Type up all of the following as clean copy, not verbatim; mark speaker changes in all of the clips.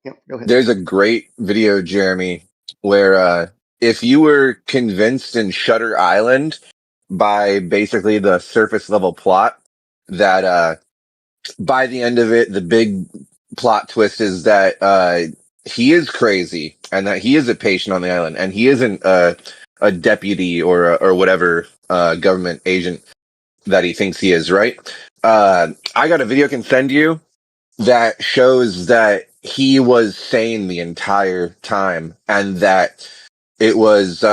Speaker 1: Yep, go ahead.
Speaker 2: There's a great video, Jeremy, where if you were convinced in Shutter Island by basically the surface level plot that by the end of it, the big plot twist is that he is crazy and that he is a patient on the island and he isn't a deputy or whatever government agent that he thinks he is, right? I got a video I can send you that shows that he was sane the entire time and that it was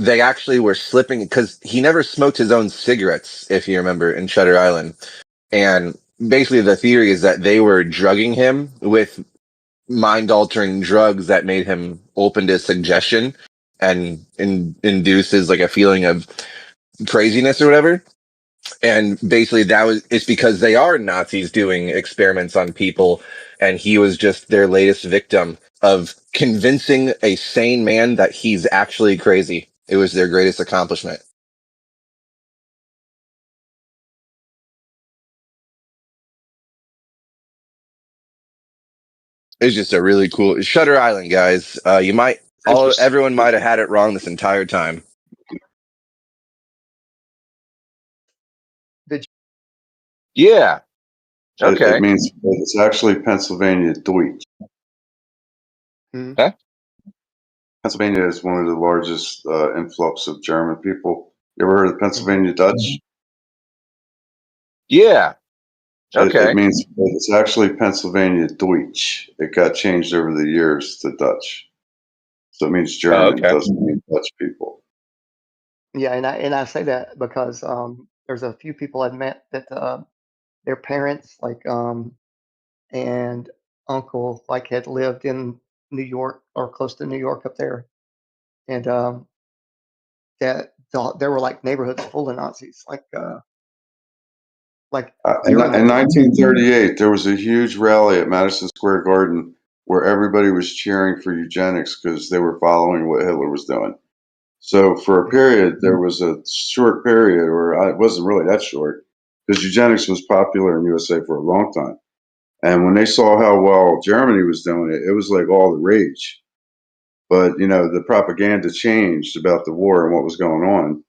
Speaker 2: they actually were slipping because he never smoked his own cigarettes, if you remember, in Shutter Island. And basically the theory is that they were drugging him with mind altering drugs that made him open to suggestion and induces like a feeling of craziness or whatever. And basically it's because they are Nazis doing experiments on people, and he was just their latest victim of convincing a sane man that he's actually crazy. It was their greatest accomplishment. It's just a really cool Shutter Island, guys. Everyone might have had it wrong this entire time.
Speaker 1: Did
Speaker 2: Yeah. Okay.
Speaker 3: It means it's actually Pennsylvania Deutsch.
Speaker 1: you?
Speaker 2: Huh?
Speaker 3: Pennsylvania is one of the largest influx of German people. You ever heard of Pennsylvania Dutch?
Speaker 2: Yeah. Okay.
Speaker 3: It means it's actually Pennsylvania Deutsch. It got changed over the years to Dutch. So it means German.
Speaker 2: Okay.
Speaker 3: It doesn't mean Dutch people.
Speaker 1: Yeah, and I say that because there's a few people I've met that their parents and uncle had lived in New York or close to New York up there, and that there were like neighborhoods full of Nazis,
Speaker 3: In
Speaker 1: during the war.
Speaker 3: 1938, there was a huge rally at Madison Square Garden where everybody was cheering for eugenics because they were following what Hitler was doing. So for a period, there was a short period, or it wasn't really that short, because eugenics was popular in USA for a long time. And when they saw how well Germany was doing it, it was like all the rage. But, the propaganda changed about the war and what was going on.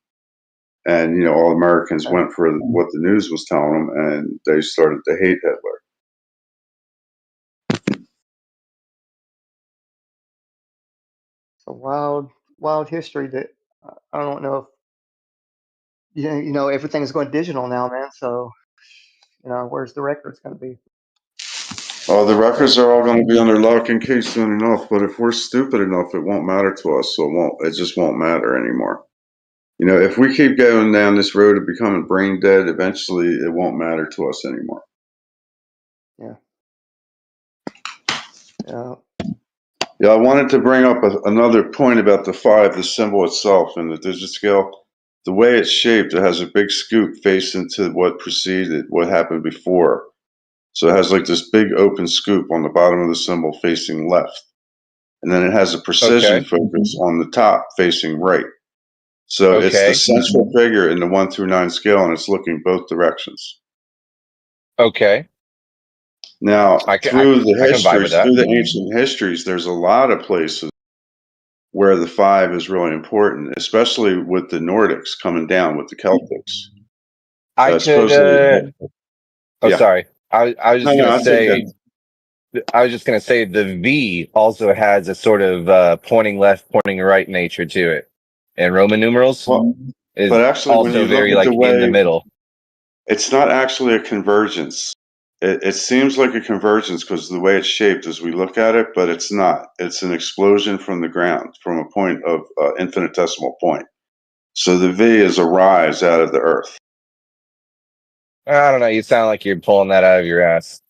Speaker 3: And, all Americans went for what the news was telling them, and they started to hate Hitler.
Speaker 1: It's a wild history that I don't know if everything's going digital now, man. So where's the records going to be?
Speaker 3: Oh, the records are all going to be under lock and key soon enough. But if we're stupid enough, it won't matter to us. So it just won't matter anymore. If we keep going down this road of becoming brain dead, eventually it won't matter to us anymore.
Speaker 1: Yeah. Yeah.
Speaker 3: Yeah, I wanted to bring up another point about the 5, the symbol itself, and the digit scale. The way it's shaped, it has a big scoop facing to what preceded, what happened before. So it has like this big open scoop on the bottom of the symbol facing left. And then it has a precision focus on the top facing right. So it's the central figure in the 1 through 9 scale, and it's looking both directions.
Speaker 2: Okay.
Speaker 3: Now, through the ancient histories, there's a lot of places where the 5 is really important, especially with the Nordics coming down with the Celtics.
Speaker 2: Sorry. I was just gonna say the V also has a sort of pointing left, pointing right nature to it, and Roman numerals is
Speaker 3: but actually,
Speaker 2: also
Speaker 3: when you
Speaker 2: very
Speaker 3: look at
Speaker 2: in the middle.
Speaker 3: It's not actually a convergence. It seems like a convergence because of the way it's shaped as we look at it, but it's not. It's an explosion from the ground, from a point of infinitesimal point. So the V is a rise out of the earth.
Speaker 2: I don't know. You sound like you're pulling that out of your ass.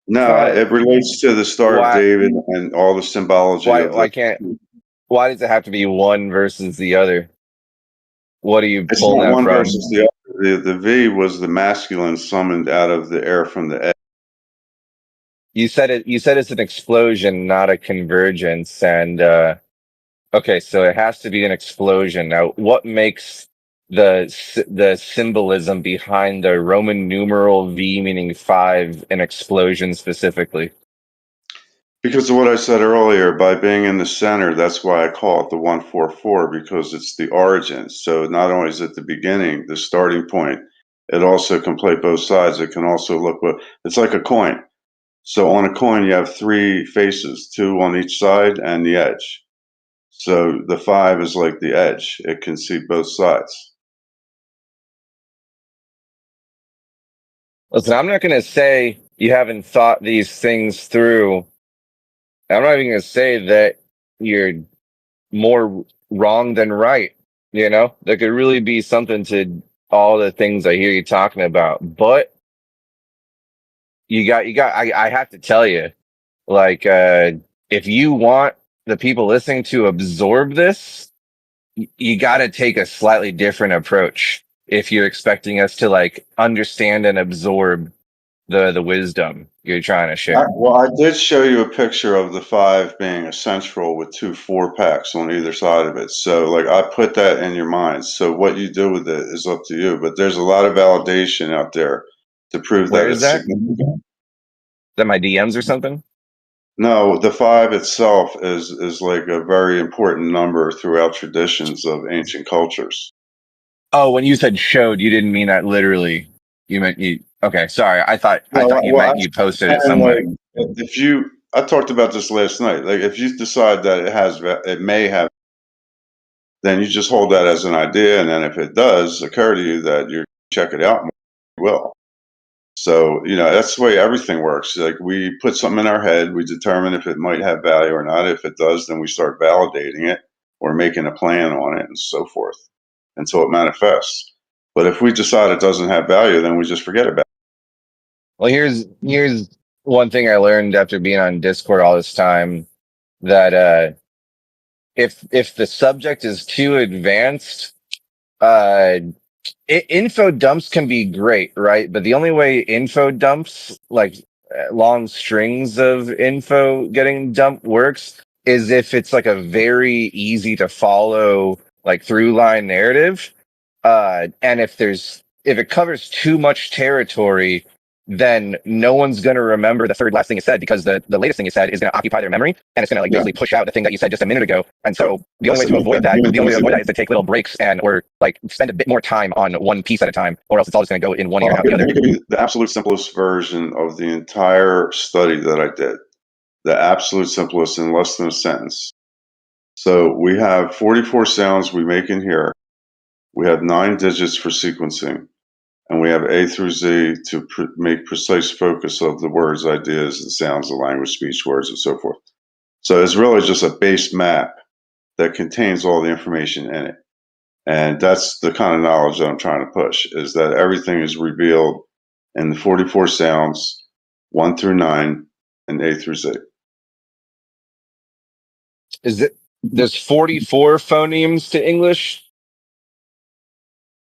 Speaker 3: No, it relates to the Star of David and all the symbology of the.
Speaker 2: Why does it have to be one versus the other? What are you
Speaker 3: It's
Speaker 2: pulling
Speaker 3: not
Speaker 2: that
Speaker 3: one
Speaker 2: from?
Speaker 3: versus the other. The V was the masculine summoned out of the air from the egg.
Speaker 2: You said it's an explosion, not a convergence. And okay, so it has to be an explosion. Now, what makes the symbolism behind the Roman numeral V meaning 5 an explosion specifically?
Speaker 3: Because of what I said earlier, by being in the center, that's why I call it the 144, because it's the origin. So not only is it the beginning, the starting point, it also can play both sides. It can also look, it's like a coin. So on a coin, you have three faces, two on each side and the edge. So the 5 is like the edge. It can see both sides.
Speaker 2: Listen, I'm not going to say you haven't thought these things through. I'm not even going to say that you're more wrong than right. You know, there could really be something to all the things I hear you talking about. But I have to tell you, like, if you want the people listening to absorb this, you got to take a slightly different approach if you're expecting us to like understand and absorb the wisdom you're trying to share.
Speaker 3: Well, I did show you a picture of the 5 being a central with 2 4-packs on either side of it. So, like, I put that in your mind. So, what you do with it is up to you. But there's a lot of validation out there to prove
Speaker 2: Where
Speaker 3: that
Speaker 2: is
Speaker 3: it's
Speaker 2: that? Is
Speaker 3: significant.
Speaker 2: that my DMs or something?
Speaker 3: No, the 5 itself is like a very important number throughout traditions of ancient cultures.
Speaker 2: Oh, when you said showed, you didn't mean that literally. You meant you. Okay, sorry. I thought you
Speaker 3: Well,
Speaker 2: meant you posted it
Speaker 3: and
Speaker 2: somewhere.
Speaker 3: like, if you, I talked about this last night. Like, if you decide that it may have, then you just hold that as an idea, and then if it does occur to you that you check it out more, you will. So, that's the way everything works. Like, we put something in our head, we determine if it might have value or not. If it does, then we start validating it or making a plan on it and so forth until it manifests. But if we decide it doesn't have value, then we just forget about it.
Speaker 2: Well, here's one thing I learned after being on Discord all this time, that if the subject is too advanced, uh info dumps can be great, right? But the only way info dumps, like long strings of info getting dumped, works is if it's like a very easy to follow, like through line narrative. And if it covers too much territory, then no one's going to remember the third last thing you said, because the latest thing you said is going to occupy their memory, and it's going to like
Speaker 3: Yeah.
Speaker 2: basically push out the thing that you said just a minute ago. And so the only
Speaker 3: That's
Speaker 2: way to
Speaker 3: the
Speaker 2: avoid that,
Speaker 3: human tendency.
Speaker 2: is to take little breaks and or like spend a bit more time on one piece at a time, or else it's all just going to go in one ear and out the
Speaker 3: Let
Speaker 2: other.
Speaker 3: me give you the absolute simplest version of the entire study that I did. The absolute simplest in less than a sentence. So we have 44 sounds we make in here. We have 9 digits for sequencing, and we have A through Z to make precise focus of the words, ideas, the sounds, the language, speech, words, and so forth. So it's really just a base map that contains all the information in it. And that's the kind of knowledge that I'm trying to push, is that everything is revealed in the 44 sounds, 1 through 9, and A through Z.
Speaker 2: There's 44 phonemes to English?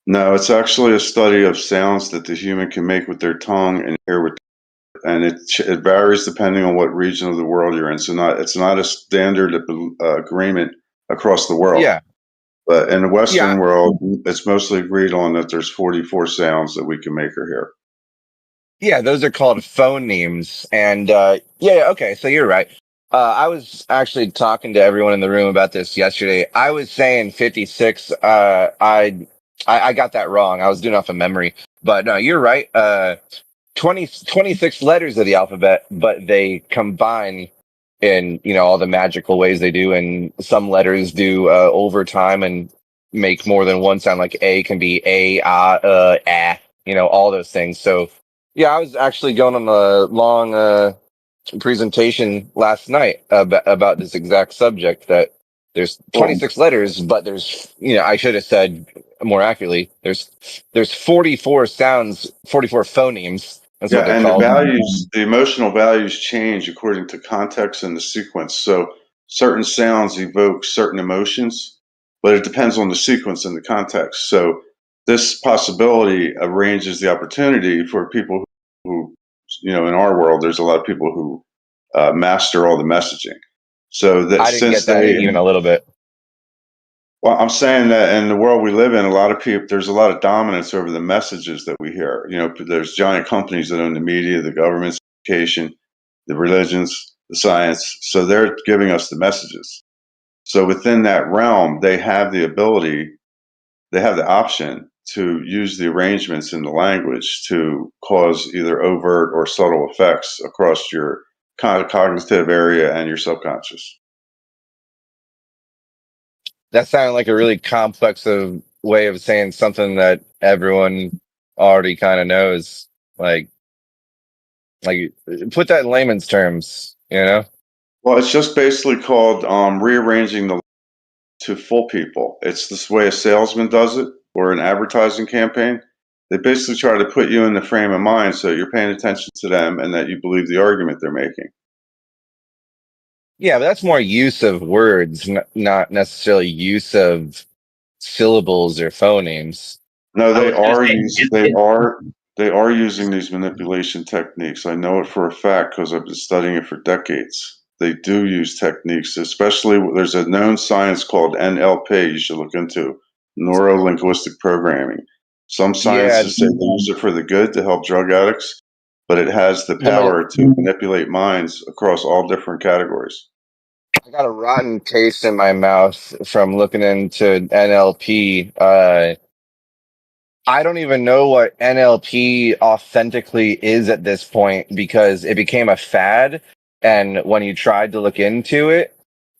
Speaker 3: No, it's actually a study of sounds that the human can make with their tongue and hear with, and it varies depending on what region of the world you're in. So it's not a standard agreement across the world.
Speaker 2: Yeah.
Speaker 3: But in the
Speaker 2: Yeah.
Speaker 3: Western world, it's mostly agreed on that there's 44 sounds that we can make or hear.
Speaker 2: Yeah, those are called phonemes. And yeah, okay, so you're right. I was actually talking to everyone in the room about this yesterday. I was saying 56. I got that wrong. I was doing off of memory. But no, you're right. 26 letters of the alphabet, but they combine in, all the magical ways they do. And some letters do overtime and make more than one sound. Like A can be A, ah, all those things. So yeah, I was actually going on a long presentation last night about this exact subject, that there's
Speaker 3: Well,
Speaker 2: 26 letters, but there's, I should have said more accurately, there's 44 sounds, 44 phonemes. That's what
Speaker 3: yeah,
Speaker 2: they're
Speaker 3: and the
Speaker 2: called.
Speaker 3: values, the emotional values change according to context and the sequence. So certain sounds evoke certain emotions, but it depends on the sequence and the context. So this possibility arranges the opportunity for people who, in our world, there's a lot of people who master all the messaging. So that
Speaker 2: I didn't
Speaker 3: since
Speaker 2: get that
Speaker 3: they,
Speaker 2: even a little bit.
Speaker 3: well, I'm saying that in the world we live in, a lot of people, there's a lot of dominance over the messages that we hear. There's giant companies that own the media, the government's education, the religions. the science. So they're giving us the messages. So within that realm, they have the ability, they have the option to use the arrangements in the language to cause either overt or subtle effects across your cognitive area and your subconscious.
Speaker 2: That sounded like a really complex way of saying something that everyone already kind of knows. Like put that in layman's terms, you know?
Speaker 3: Well, it's just basically called rearranging the to fool people. It's this way a salesman does it or an advertising campaign. They basically try to put you in the frame of mind so you're paying attention to them and that you believe the argument they're making.
Speaker 2: Yeah, but that's more use of words, not necessarily use of syllables or phonemes.
Speaker 3: No,
Speaker 4: I
Speaker 3: they
Speaker 4: was gonna
Speaker 3: are
Speaker 4: say,
Speaker 3: using they are using these manipulation techniques. I know it for a fact because I've been studying it for decades. They do use techniques, especially there's a known science called NLP you should look into, neuro linguistic programming. Some
Speaker 2: Yeah,
Speaker 3: scientists say they use it for the good to help drug addicts, but it has the
Speaker 2: the man,
Speaker 3: power to manipulate minds across all different categories.
Speaker 2: I got a rotten taste in my mouth from looking into NLP. I don't even know what NLP authentically is at this point because it became a fad. And when you tried to look into it,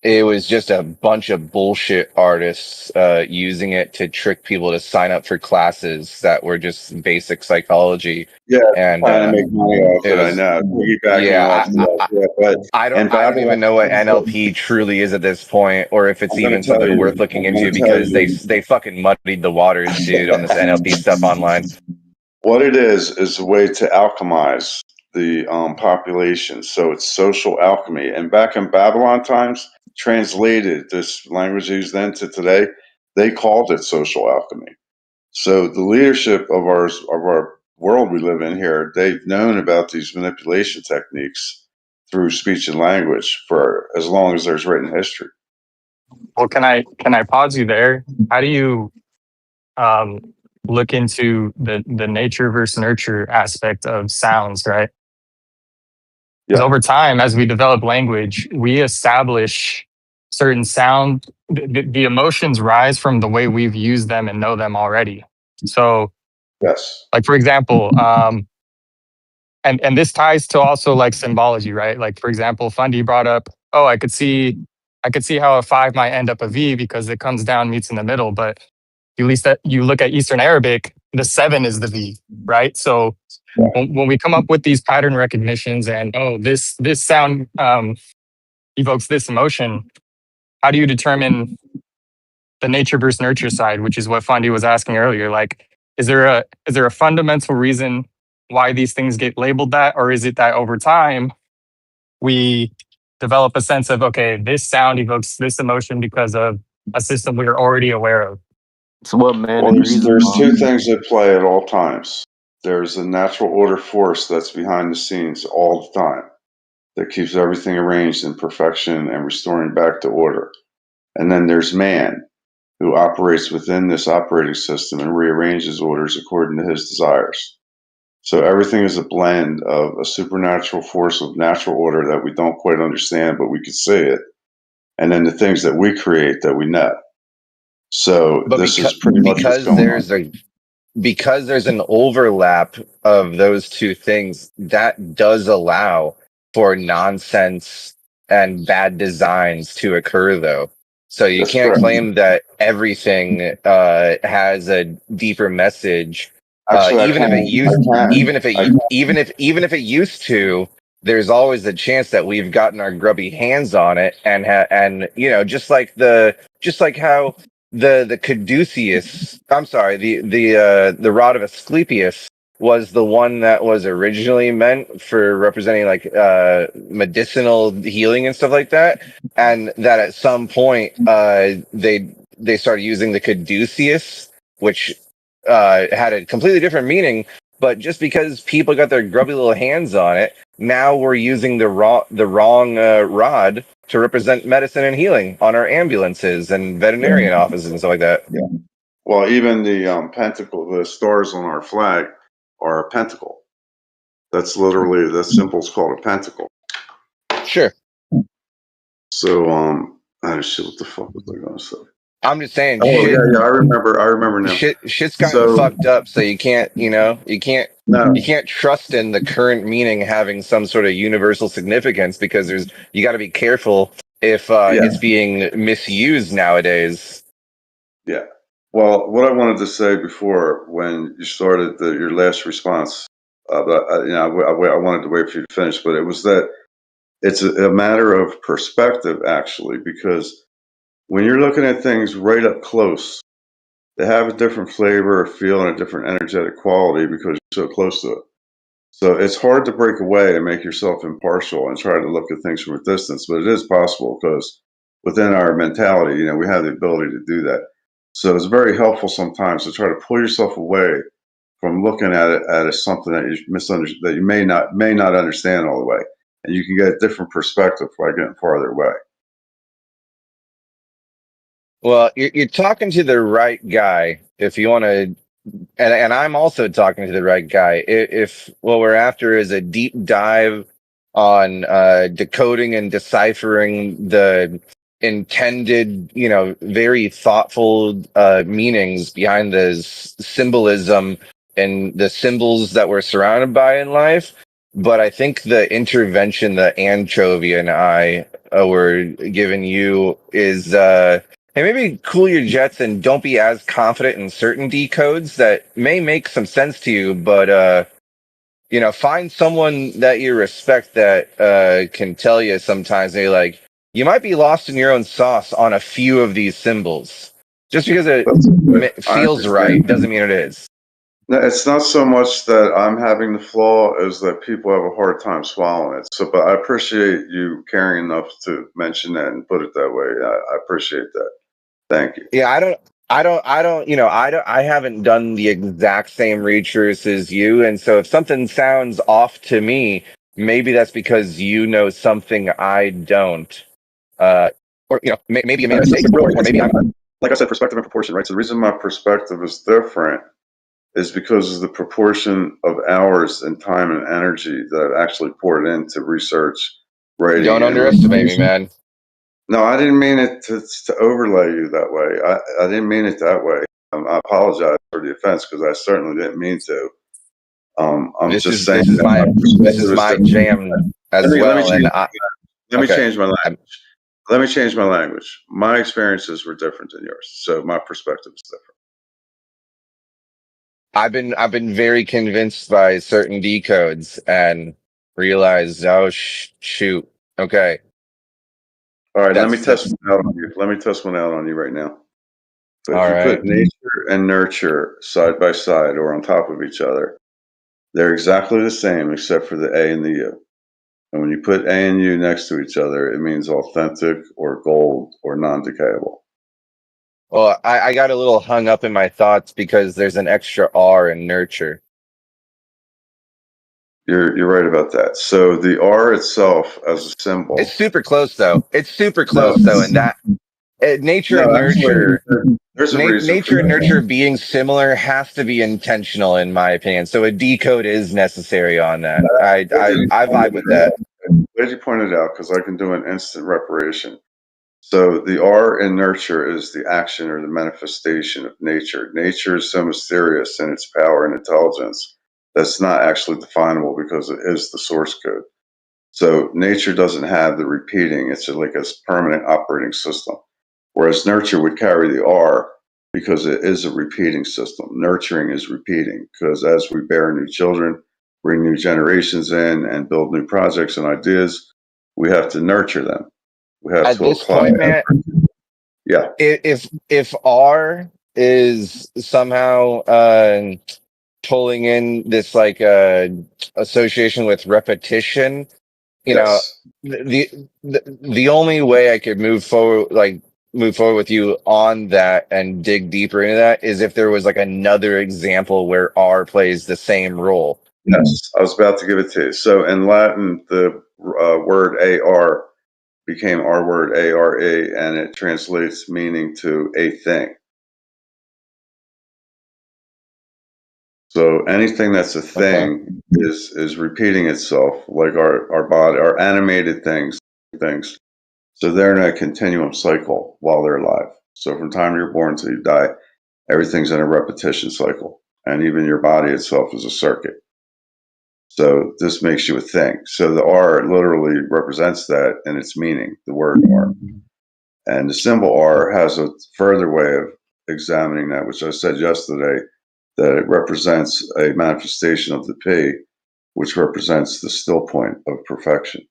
Speaker 2: it was just a bunch of bullshit artists using it to trick people to sign up for classes that were just basic psychology.
Speaker 3: Yeah,
Speaker 2: And
Speaker 3: trying to make money off
Speaker 2: it
Speaker 3: it. I
Speaker 2: was,
Speaker 3: know, piggybacking
Speaker 2: yeah,
Speaker 3: off of that. Yeah, but in
Speaker 2: I don't even
Speaker 3: Babylon,
Speaker 2: know what NLP truly is at this point, or if it's
Speaker 3: I'm going
Speaker 2: even
Speaker 3: to tell
Speaker 2: something worth
Speaker 3: you.
Speaker 2: looking
Speaker 3: I'm going
Speaker 2: into
Speaker 3: to tell
Speaker 2: because
Speaker 3: you.
Speaker 2: they fucking muddied the waters, dude, on this NLP stuff online.
Speaker 3: What it is a way to alchemize the population. So it's social alchemy. And back in Babylon times, translated this language used then to today, they called it social alchemy. So the leadership of our world we live in here, they've known about these manipulation techniques through speech and language for as long as there's written history.
Speaker 4: well, can I pause you there? How do you um, look into the nature versus nurture aspect of sounds, right? Because
Speaker 3: Yeah.
Speaker 4: over time, as we develop language, we establish certain sound. The emotions rise from the way we've used them and know them already. So,
Speaker 3: Yes.
Speaker 4: like for example, and this ties to also like symbology, right? Like for example, Fundy brought up, oh, I could see how a 5 might end up a V because it comes down, meets in the middle. But at least that you look at Eastern Arabic, the 7 is the V, right? So when we come up with these pattern recognitions and oh, this sound evokes this emotion, how do you determine the nature versus nurture side, which is what Fundy was asking earlier? Like, is there a fundamental reason why these things get labeled that, or is it that over time we develop a sense of okay, this sound evokes this emotion because of a system we are already aware of?
Speaker 5: So what man
Speaker 3: Well,
Speaker 5: agrees
Speaker 3: there's
Speaker 5: upon?
Speaker 3: two things at play at all times. There's a natural order force that's behind the scenes all the time that keeps everything arranged in perfection and restoring back to order. And then there's man, who operates within this operating system and rearranges orders according to his desires. So everything is a blend of a supernatural force of natural order that we don't quite understand, but we can see it, and then the things that we create that we know. So
Speaker 2: But
Speaker 3: this is pretty much what's going on.
Speaker 2: because there's an overlap of those two things, that does allow for nonsense and bad designs to occur, though. So you
Speaker 3: That's
Speaker 2: can't
Speaker 3: correct.
Speaker 2: claim that everything has a deeper message.
Speaker 3: Actually, I
Speaker 2: Even if it
Speaker 3: can.
Speaker 2: used,
Speaker 3: I can. I can.
Speaker 2: even if it used to, there's always a chance that we've gotten our grubby hands on it, and you know, just like how the caduceus, I'm sorry, the rod of Asclepius was the one that was originally meant for representing like medicinal healing and stuff like that, and that at some point they started using the caduceus, which had a completely different meaning. But just because people got their grubby little hands on it, now we're using the wrong rod to represent medicine and healing on our ambulances and veterinarian offices and stuff like that.
Speaker 3: Yeah. Well, even the pentacle, the stars on our flag are a pentacle. That's literally, the symbol's called a pentacle.
Speaker 2: Sure.
Speaker 3: So, oh shit, what the fuck was I going to say?
Speaker 2: I'm just saying,
Speaker 3: Oh yeah, I remember now.
Speaker 2: shit's gotten
Speaker 3: So
Speaker 2: fucked up. So you can't,
Speaker 3: no,
Speaker 2: you can't trust in the current meaning having some sort of universal significance because you got to be careful if
Speaker 3: yeah,
Speaker 2: it's being misused nowadays.
Speaker 3: yeah. Well, what I wanted to say before when you started your last response, but I wanted to wait for you to finish, but it was that it's a matter of perspective actually, because when you're looking at things right up close, they have a different flavor, or feel, and a different energetic quality because you're so close to it. So it's hard to break away and make yourself impartial and try to look at things from a distance, but it is possible because within our mentality, we have the ability to do that. So it's very helpful sometimes to try to pull yourself away from looking at it as something that you misunderstand, that you may not understand all the way, and you can get a different perspective by getting farther away.
Speaker 2: Well, you're talking to the right guy if you want to, and I'm also talking to the right guy. If what we're after is a deep dive on decoding and deciphering the intended, very thoughtful meanings behind the symbolism and the symbols that we're surrounded by in life. But I think the intervention that Anchovy and I were giving you is hey, maybe cool your jets and don't be as confident in certain decodes that may make some sense to you, but find someone that you respect that can tell you sometimes they like you might be lost in your own sauce on a few of these symbols. Just because it
Speaker 3: I
Speaker 2: feels right
Speaker 3: understand.
Speaker 2: doesn't mean it is.
Speaker 3: No, it's not so much that I'm having the flaw as that people have a hard time swallowing it. So, but I appreciate you caring enough to mention that and put it that way. I appreciate that. Thank you.
Speaker 2: Yeah, I haven't done the exact same research as you. And so if something sounds off to me, maybe that's because you know something I don't. Or, maybe you made a mistake, or maybe I'm.
Speaker 3: Like I said, perspective and proportion, right? So the reason my perspective is different is because of the proportion of hours and time and energy that I've actually poured into research, writing,
Speaker 2: Don't
Speaker 3: and
Speaker 2: underestimate me, man.
Speaker 3: no, I didn't mean it to overlay you that way. I didn't mean it that way. I apologize for the offense because I certainly didn't mean to. I'm
Speaker 2: This
Speaker 3: just
Speaker 2: is
Speaker 3: saying
Speaker 2: this is
Speaker 3: that my
Speaker 2: my this
Speaker 3: perspective
Speaker 2: is
Speaker 3: is
Speaker 2: my
Speaker 3: different.
Speaker 2: jam as
Speaker 3: Let me
Speaker 2: well,
Speaker 3: change.
Speaker 2: and I
Speaker 3: Let me
Speaker 2: okay.
Speaker 3: change my language. Let me change my language. My experiences were different than yours, so my perspective is different.
Speaker 2: I've been very convinced by certain decodes and realized, oh shoot, okay,
Speaker 3: All right, let me test
Speaker 2: that's
Speaker 3: one out on you. Let me test one out on you right now. But if
Speaker 2: all
Speaker 3: you
Speaker 2: right.
Speaker 3: put nature and nurture side by side or on top of each other, they're exactly the same except for the A and the U. And when you put A and U next to each other, it means authentic or gold or non-decayable.
Speaker 2: Well, I got a little hung up in my thoughts because there's an extra R in nurture.
Speaker 3: You're right about that. So the R itself as a
Speaker 2: It's
Speaker 3: symbol.
Speaker 2: super close though. It's super
Speaker 3: No,
Speaker 2: close though, and that nature and
Speaker 3: no, actually,
Speaker 2: nurture.
Speaker 3: there's a reason for
Speaker 2: Nature and
Speaker 3: that.
Speaker 2: nurture being similar has to be intentional, in my opinion. So a decode is necessary on that. I vibe with that.
Speaker 3: Glad you pointed out because I can do an instant reparation. So the R in nurture is the action or the manifestation of nature. Nature is so mysterious in its power and intelligence that's not actually definable because it is the source code. So nature doesn't have the repeating. It's like a permanent operating system. Whereas nurture would carry the R because it is a repeating system. Nurturing is repeating because as we bear new children, bring new generations in, and build new projects and ideas, we have to nurture them. We have
Speaker 2: At
Speaker 3: to
Speaker 2: this
Speaker 3: apply
Speaker 2: point, man,
Speaker 3: effort. Yeah.
Speaker 2: if R is somehow pulling in this like association with repetition, you know,
Speaker 3: Yes.
Speaker 2: the only way I could move forward with you on that and dig deeper into that is if there was like another example where R plays the same role.
Speaker 3: Yes. I was about to give it to you. So in Latin, the word AR became our word ARE, and it translates meaning to a thing. So anything that's a thing is repeating itself, like our body, our animated things. So they're in a continuum cycle while they're alive. So from the time you're born till you die, everything's in a repetition cycle, and even your body itself is a circuit. So this makes you a thing. So the R literally represents that in its meaning, the word R. And the symbol R has a further way of examining that, which I said yesterday, that it represents a manifestation of the P, which represents the still point of perfection.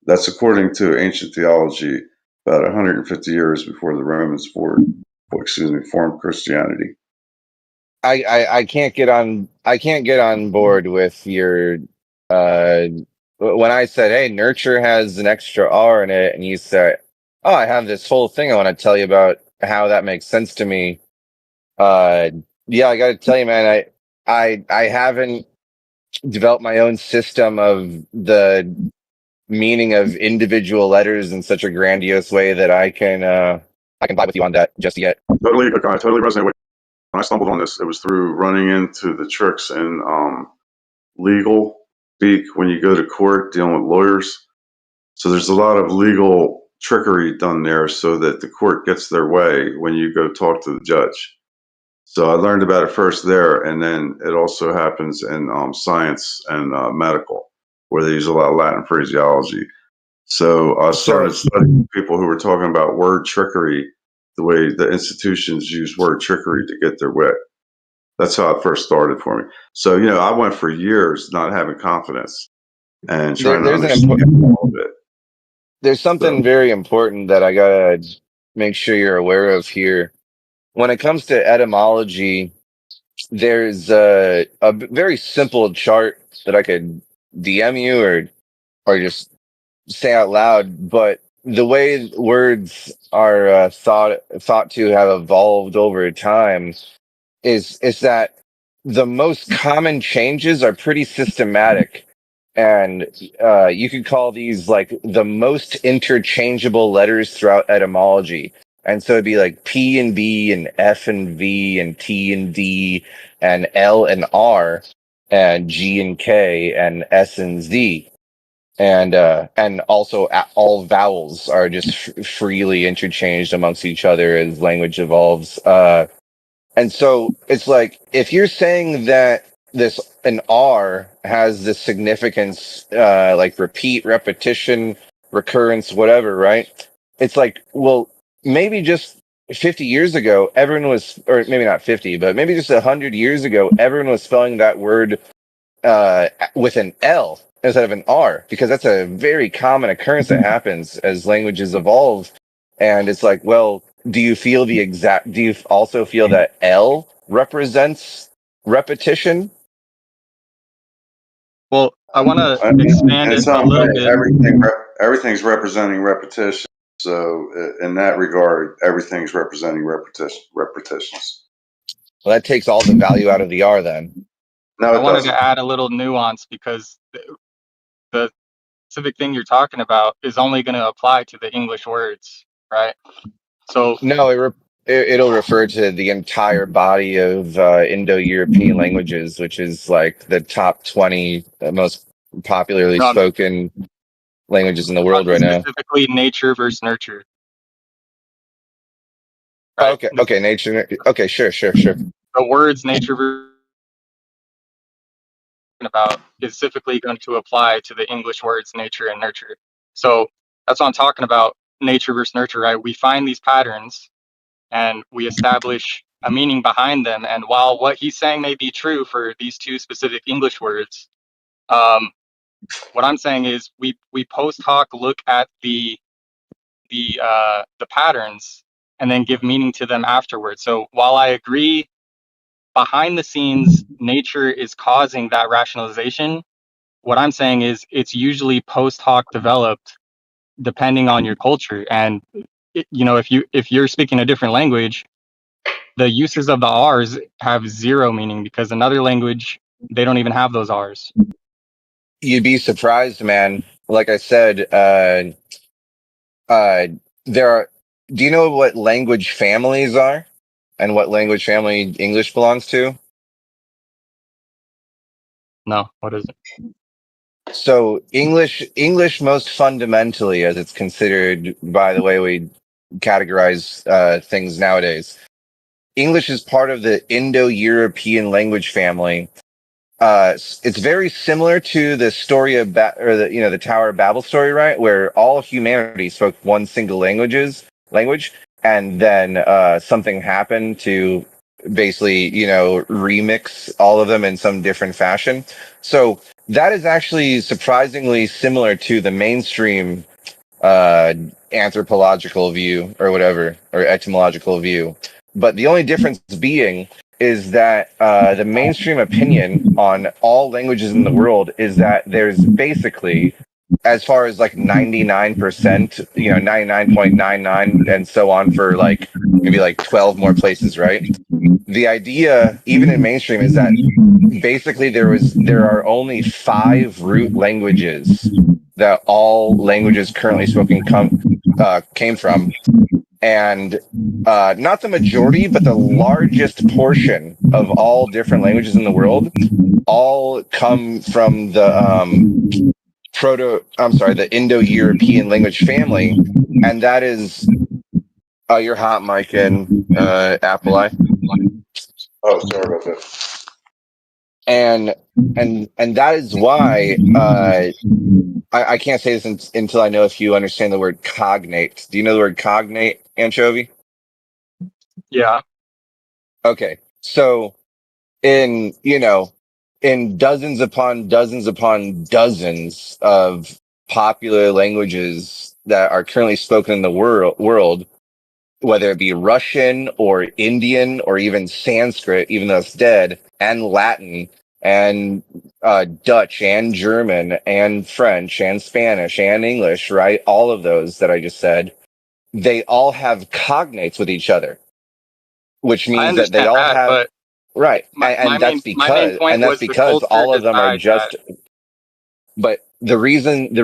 Speaker 3: That's according to ancient theology about 150 years before the Romans formed Christianity.
Speaker 2: I can't get on board with your when I said, hey, nurture has an extra R in it, and you said, oh, I have this whole thing I want to tell you about how that makes sense to me. Yeah, I gotta tell you, man, I haven't developed my own system of the meaning of individual letters in such a grandiose way that I can vibe with you on that just yet.
Speaker 3: Totally, I totally resonate with. When I stumbled on this, it was through running into the tricks in legal speak when you go to court dealing with lawyers. So there's a lot of legal trickery done there so that the court gets their way when you go talk to the judge. So I learned about it first there, and then it also happens in science and medical, where they use a lot of Latin phraseology. So I started studying people who were talking about word trickery, the way the institutions use word trickery to get their way. That's how it first started for me. So, I went for years not having confidence and trying to understand all of it.
Speaker 2: There's something very important that I gotta make sure you're aware of here. When it comes to etymology, there's a very simple chart that I could DM you or just say out loud. But the way words are thought to have evolved over time is that the most common changes are pretty systematic, and you could call these like the most interchangeable letters throughout etymology. And so it'd be like P and B and F and V and T and D and L and R and G and K and S and Z. And also all vowels are just freely interchanged amongst each other as language evolves. And so it's like, if you're saying that an R has this significance, like repeat, repetition, recurrence, whatever, right? It's like, well, maybe just 50 years ago, everyone was, or maybe not 50, but maybe just 100 years ago, everyone was spelling that word with an L instead of an R, because that's a very common occurrence that happens as languages evolve. And it's like, well, do you also feel that L represents repetition?
Speaker 4: Well, I want to
Speaker 3: And
Speaker 4: expand
Speaker 3: in
Speaker 4: it a
Speaker 3: some
Speaker 4: little
Speaker 3: way,
Speaker 4: bit.
Speaker 3: everything's representing repetition. So in that regard, everything's representing repetitions.
Speaker 2: Well, that takes all the value out of the R then.
Speaker 3: No,
Speaker 4: I
Speaker 3: it
Speaker 4: wanted
Speaker 3: doesn't.
Speaker 4: to add a little nuance because the specific thing you're talking about is only going to apply to the English words, right? So
Speaker 2: No, it'll refer to the entire body of Indo-European languages, which is like the top 20 most popularly
Speaker 4: no, I'm
Speaker 2: spoken languages in the world
Speaker 4: talking
Speaker 2: right now.
Speaker 4: specifically nature versus nurture,
Speaker 2: Oh,
Speaker 4: right?
Speaker 2: okay, nature. Okay, sure.
Speaker 4: The words nature versus about is specifically going to apply to the English words nature and nurture. So that's what I'm talking about, nature versus nurture, right? We find these patterns and we establish a meaning behind them. And while what he's saying may be true for these two specific English words, what I'm saying is we post hoc look at the patterns and then give meaning to them afterwards. So while I agree, behind the scenes, nature is causing that rationalization. What I'm saying is it's usually post hoc developed depending on your culture. And if you're speaking a different language, the uses of the R's have zero meaning because another language they don't even have those R's.
Speaker 2: You'd be surprised, man. Like I said, uh, there are. Do you know what language families are, and what language family English belongs to?
Speaker 4: No, what is it?
Speaker 2: So English most fundamentally, as it's considered by the way we categorize things nowadays, English is part of the Indo-European language family. It's very similar to the story of the Tower of Babel story, right? Where all humanity spoke one single language, and then something happened to basically, remix all of them in some different fashion. So that is actually surprisingly similar to the mainstream uh, anthropological view or whatever, or etymological view. But the only difference being is that the mainstream opinion on all languages in the world is that there's basically, as far as like 99%, 99.99 and so on for like maybe like 12 more places, right? The idea, even in mainstream, is that basically there are only 5 root languages that all languages currently spoken came from, and not the majority, but the largest portion of all different languages in the world all come from the Indo-European language family, and that is your hot mic in Appleye.
Speaker 3: Oh, sorry about that.
Speaker 2: And that is why I can't say this until I know if you understand the word cognate. Do you know the word cognate, Anchovy?
Speaker 4: Yeah.
Speaker 2: Okay. So in dozens upon dozens of popular languages that are currently spoken in the world, whether it be Russian or Indian or even Sanskrit, even though it's dead, and Latin and Dutch and German and French and Spanish and English, right? All of those that I just said, they all have cognates with each other, which
Speaker 4: I
Speaker 2: means that they
Speaker 4: understand
Speaker 2: all
Speaker 4: that,
Speaker 2: have,
Speaker 4: but
Speaker 2: right.
Speaker 4: my, my main my main
Speaker 2: And
Speaker 4: point
Speaker 2: that's
Speaker 4: was the
Speaker 2: because
Speaker 4: culture
Speaker 2: all of them are
Speaker 4: decides that.
Speaker 2: just, but the reason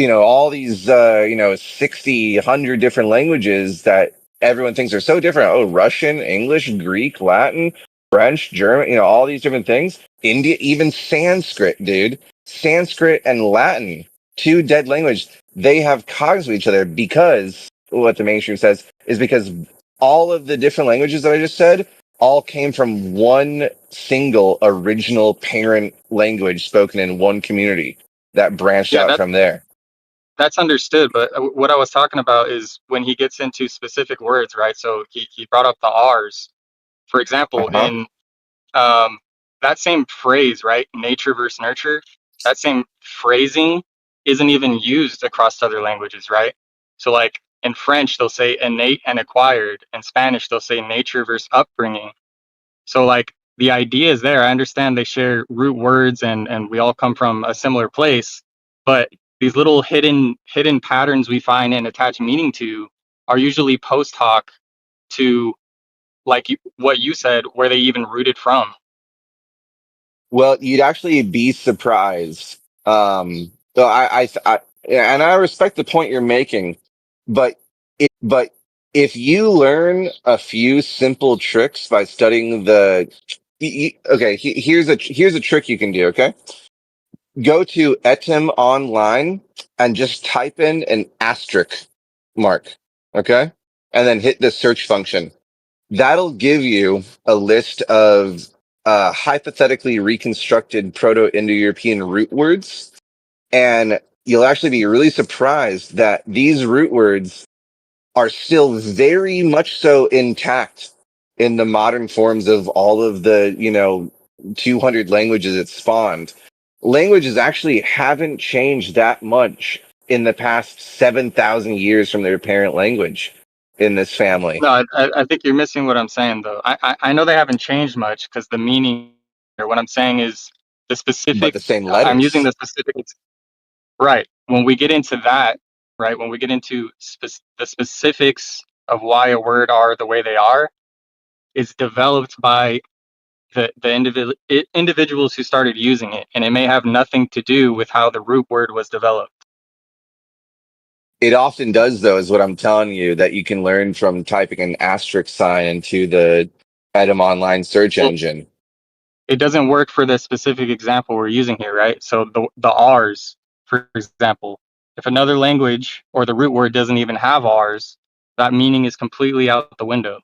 Speaker 2: all these 60 100 different languages that everyone thinks are so different, Russian, English, Greek, Latin, French, German, all these different things, India, even Sanskrit, dude. Sanskrit and Latin, 2 dead languages, they have cogs with each other because what the mainstream says is because all of the different languages that I just said all came from one single original parent language spoken in one community that branched
Speaker 4: Yeah,
Speaker 2: out from there.
Speaker 4: that's understood. But what I was talking about is when he gets into specific words, right? So he brought up the R's. For example,
Speaker 2: Uh-huh.
Speaker 4: in that same phrase, right? Nature versus nurture. That same phrasing isn't even used across other languages, right? So, like in French, they'll say innate and acquired. In Spanish, they'll say nature versus upbringing. So, like the idea is there. I understand they share root words, and we all come from a similar place, but these little hidden patterns we find and attach meaning to are usually post hoc to what you said, where they even rooted from.
Speaker 2: Well, you'd actually be surprised. So and I respect the point you're making, but but if you learn a few simple tricks by studying okay, here's a trick you can do. Okay, go to Etim online and just type in an asterisk mark. Okay, and then hit the search function. That'll give you a list of hypothetically reconstructed Proto-Indo-European root words. And you'll actually be really surprised that these root words are still very much so intact in the modern forms of all of the, 200 languages it spawned. Languages actually haven't changed that much in the past 7,000 years from their parent language in this family.
Speaker 4: No, I think you're missing what I'm saying, though. I know they haven't changed much because the meaning, or what I'm saying is the
Speaker 2: But
Speaker 4: specific,
Speaker 2: the same
Speaker 4: I'm using
Speaker 2: letters.
Speaker 4: the specific, right. When we get into that, right, when we get into the specifics of why a word are the way they are, is developed by the individuals who started using it. And it may have nothing to do with how the root word was developed.
Speaker 2: It often does, though, is what I'm telling you, that you can learn from typing an asterisk sign into the Edom online search
Speaker 4: Well,
Speaker 2: engine.
Speaker 4: it doesn't work for the specific example we're using here, right? So the R's, for example, if another language or the root word doesn't even have R's, that meaning is completely out the window.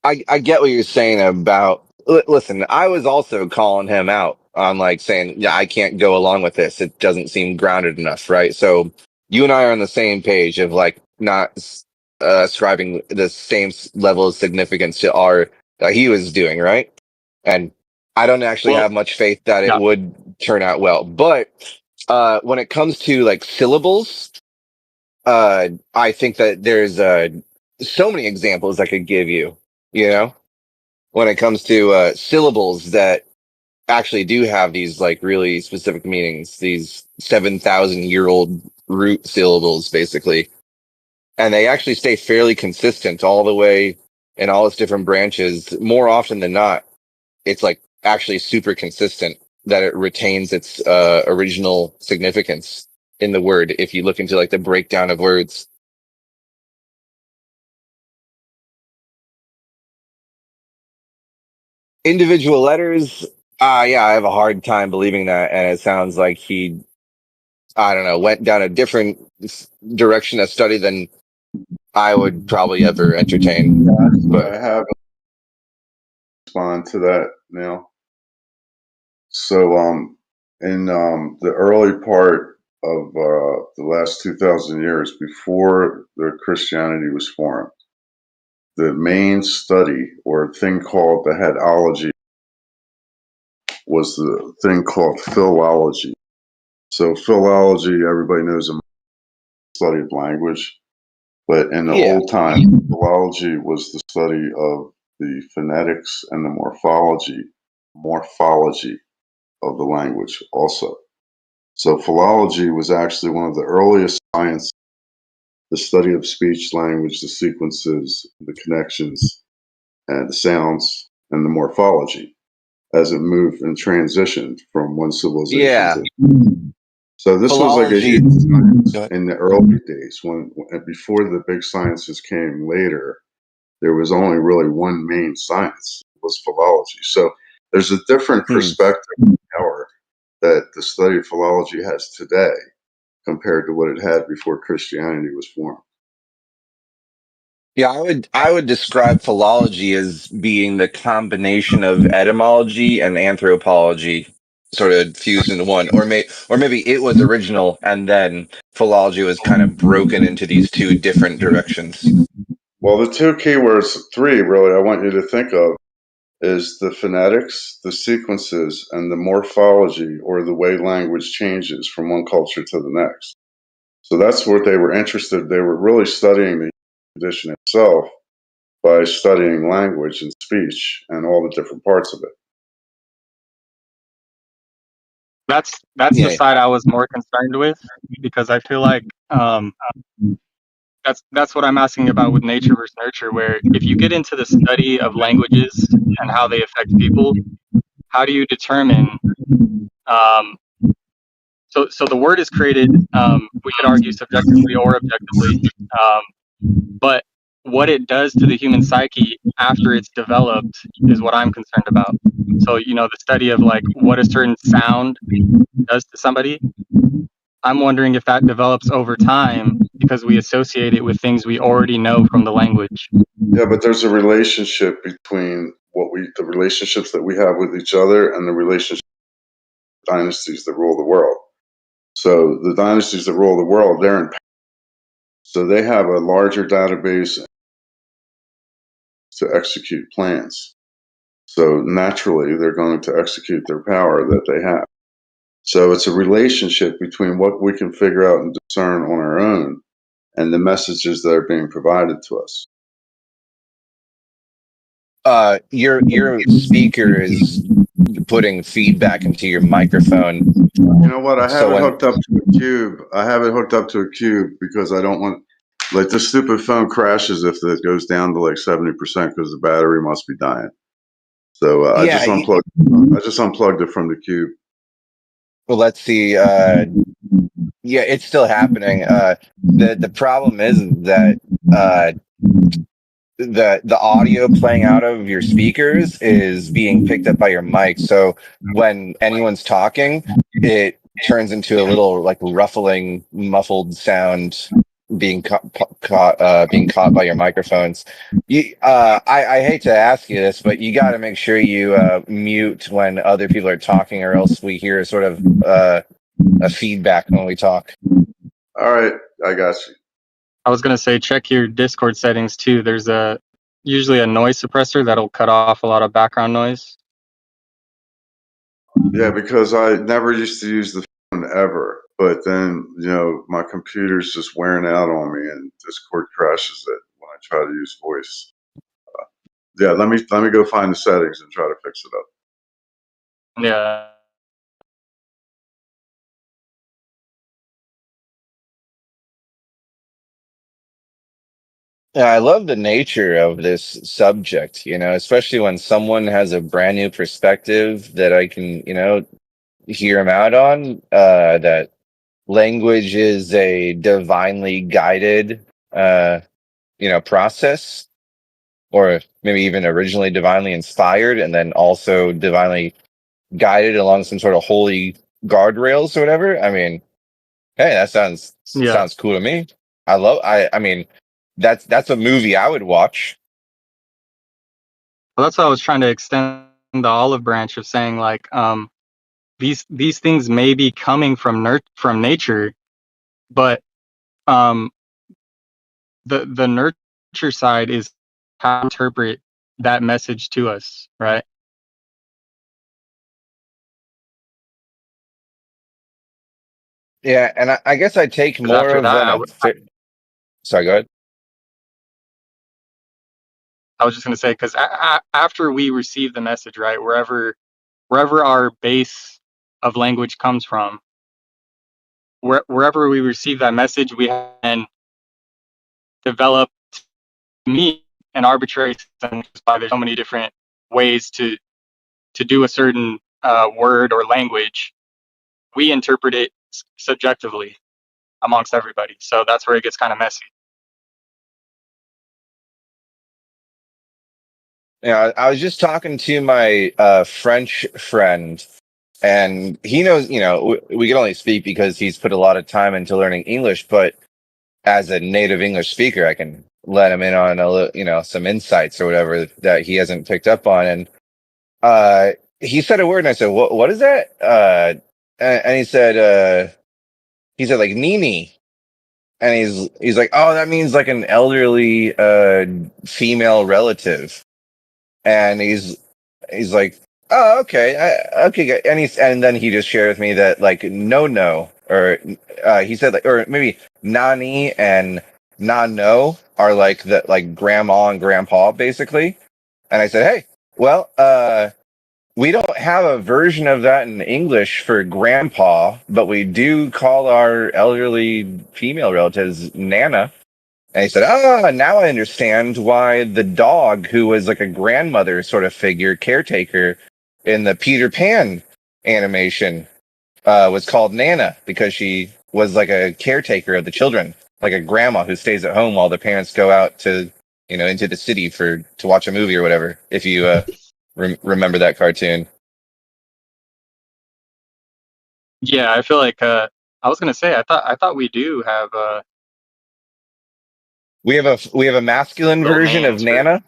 Speaker 2: I get what you're saying about. Listen, I was also calling him out on like saying, yeah, I can't go along with this. It doesn't seem grounded enough, right? So you and I are on the same page of like not ascribing the same level of significance to R that he was doing, right? And I don't actually
Speaker 4: Well,
Speaker 2: have much faith that it
Speaker 4: yeah.
Speaker 2: would turn out well. But when it comes to like syllables, I think that there's so many examples I could give you, you know, when it comes to syllables that actually do have these like really specific meanings, these 7,000-year-old root syllables, basically. And they actually stay fairly consistent all the way in all its different branches. More often than not, it's like actually super consistent that it retains its original significance in the word if you look into like the breakdown of words. Individual letters, yeah, I have a hard time believing that, and it sounds like he, I don't know, went down a different direction of study than I would probably ever entertain. But
Speaker 3: I have respond to that now. So, in the early part of the last 2,000 years, before the Christianity was formed, the main study or thing called the headology was the thing called philology. So, philology, everybody knows, a study of language, but in the
Speaker 2: yeah,
Speaker 3: old time, philology was the study of the phonetics and the morphology of the language also. So philology was actually one of the earliest sciences, the study of speech, language, the sequences, the connections, and the sounds, and the morphology as it moved and transitioned from one civilization
Speaker 2: yeah.
Speaker 3: to. So this was like a
Speaker 2: Philology.
Speaker 3: huge science
Speaker 2: Go ahead.
Speaker 3: in the early days when before the big sciences came later. There was only really one main science, it was philology. So there's a different
Speaker 2: Hmm.
Speaker 3: perspective and power that the study of philology has today compared to what it had before Christianity was formed.
Speaker 2: Yeah, I would describe philology as being the combination of etymology and anthropology sort of fused into one, or maybe it was original and then philology was kind of broken into these two different directions.
Speaker 3: Well, the two keywords, three really, I want you to think of is the phonetics, the sequences, and the morphology, or the way language changes from one culture to the next. So that's what they were interested. They were really studying the tradition itself by studying language and speech and all the different parts of it.
Speaker 4: That's the
Speaker 2: Yeah.
Speaker 4: side I was more concerned with, because I feel like that's what I'm asking about with nature versus nurture, where if you get into the study of languages and how they affect people, how do you determine um, so the word is created, we could argue subjectively or objectively, um, but what it does to the human psyche after it's developed is what I'm concerned about. So, the study of like what a certain sound does to somebody, I'm wondering if that develops over time because we associate it with things we already know from the language.
Speaker 3: Yeah, but there's a relationship between the relationships that we have with each other and the relationship dynasties that rule the world. So the dynasties that rule the world, they're in, so they have a larger database to execute plans. So naturally, they're going to execute their power that they have. So it's a relationship between what we can figure out and discern on our own and the messages that are being provided to us.
Speaker 2: Your speaker is putting feedback into your microphone.
Speaker 3: You know what? I have
Speaker 2: So
Speaker 3: it
Speaker 2: when
Speaker 3: hooked up to a cube. I have it hooked up to a cube because I don't want, like, the stupid phone crashes if it goes down to like 70% because the battery must be dying. So I
Speaker 2: yeah,
Speaker 3: just unplugged. I just unplugged it from the cube.
Speaker 2: well, let's see. Yeah, it's still happening. The problem is that uh the audio playing out of your speakers is being picked up by your mic. So when anyone's talking, it turns into a little like ruffling, muffled sound being being caught by your microphones. I hate to ask you this, but you got to make sure you mute when other people are talking, or else we hear sort of a feedback when we talk.
Speaker 3: All right, I got you.
Speaker 4: I was gonna say check your Discord settings too. There's usually a noise suppressor that'll cut off a lot of background noise.
Speaker 3: Yeah, because I never used to use the phone ever, but then my computer's just wearing out on me, and Discord crashes it when I try to use voice. Yeah, let me go find the settings and try to fix it up.
Speaker 4: Yeah.
Speaker 2: Yeah, I love the nature of this subject, especially when someone has a brand new perspective that I can, hear them out on. That language is a divinely guided, process, or maybe even originally divinely inspired, and then also divinely guided along some sort of holy guardrails or whatever. I mean, hey, that
Speaker 4: Yeah.
Speaker 2: sounds cool to me. I mean, that's a movie I would watch.
Speaker 4: Well, that's why I was trying to extend the olive branch of saying like these things may be coming from nature, but um the nurture side is how to interpret that message to us, right?
Speaker 2: Yeah, and I guess I take
Speaker 4: Because
Speaker 2: more
Speaker 4: after
Speaker 2: of
Speaker 4: that,
Speaker 2: sorry, go ahead.
Speaker 4: I was just gonna say because after we receive the message, right, wherever our base of language comes from, wherever we receive that message, we can develop me an arbitrary system. Why there's so many different ways to do a certain word or language. We interpret it subjectively amongst everybody, so that's where it gets kind of messy.
Speaker 2: Yeah, I was just talking to my French friend, and he knows, we can only speak because he's put a lot of time into learning English, but as a native English speaker, I can let him in on some insights or whatever that he hasn't picked up on. And he said a word, and I said, "What is that?" And he said like Nini, and he's like, "Oh, that means like an elderly female relative." And he's like, "Oh, okay, okay." And then he just shared with me that like no, or he said like, or maybe nani and no are like grandma and grandpa basically. And I said, "Hey, well, we don't have a version of that in English for grandpa, but we do call our elderly female relatives nana." And he said, now I understand why the dog, who was like a grandmother sort of figure, caretaker in the Peter Pan animation, was called Nana, because she was like a caretaker of the children, like a grandma who stays at home while the parents go out to, into the city to watch a movie or whatever. If you remember that cartoon.
Speaker 4: Yeah, I feel like I was gonna say I thought we do have
Speaker 2: We have a masculine
Speaker 4: little
Speaker 2: version of
Speaker 4: names for
Speaker 2: Nana.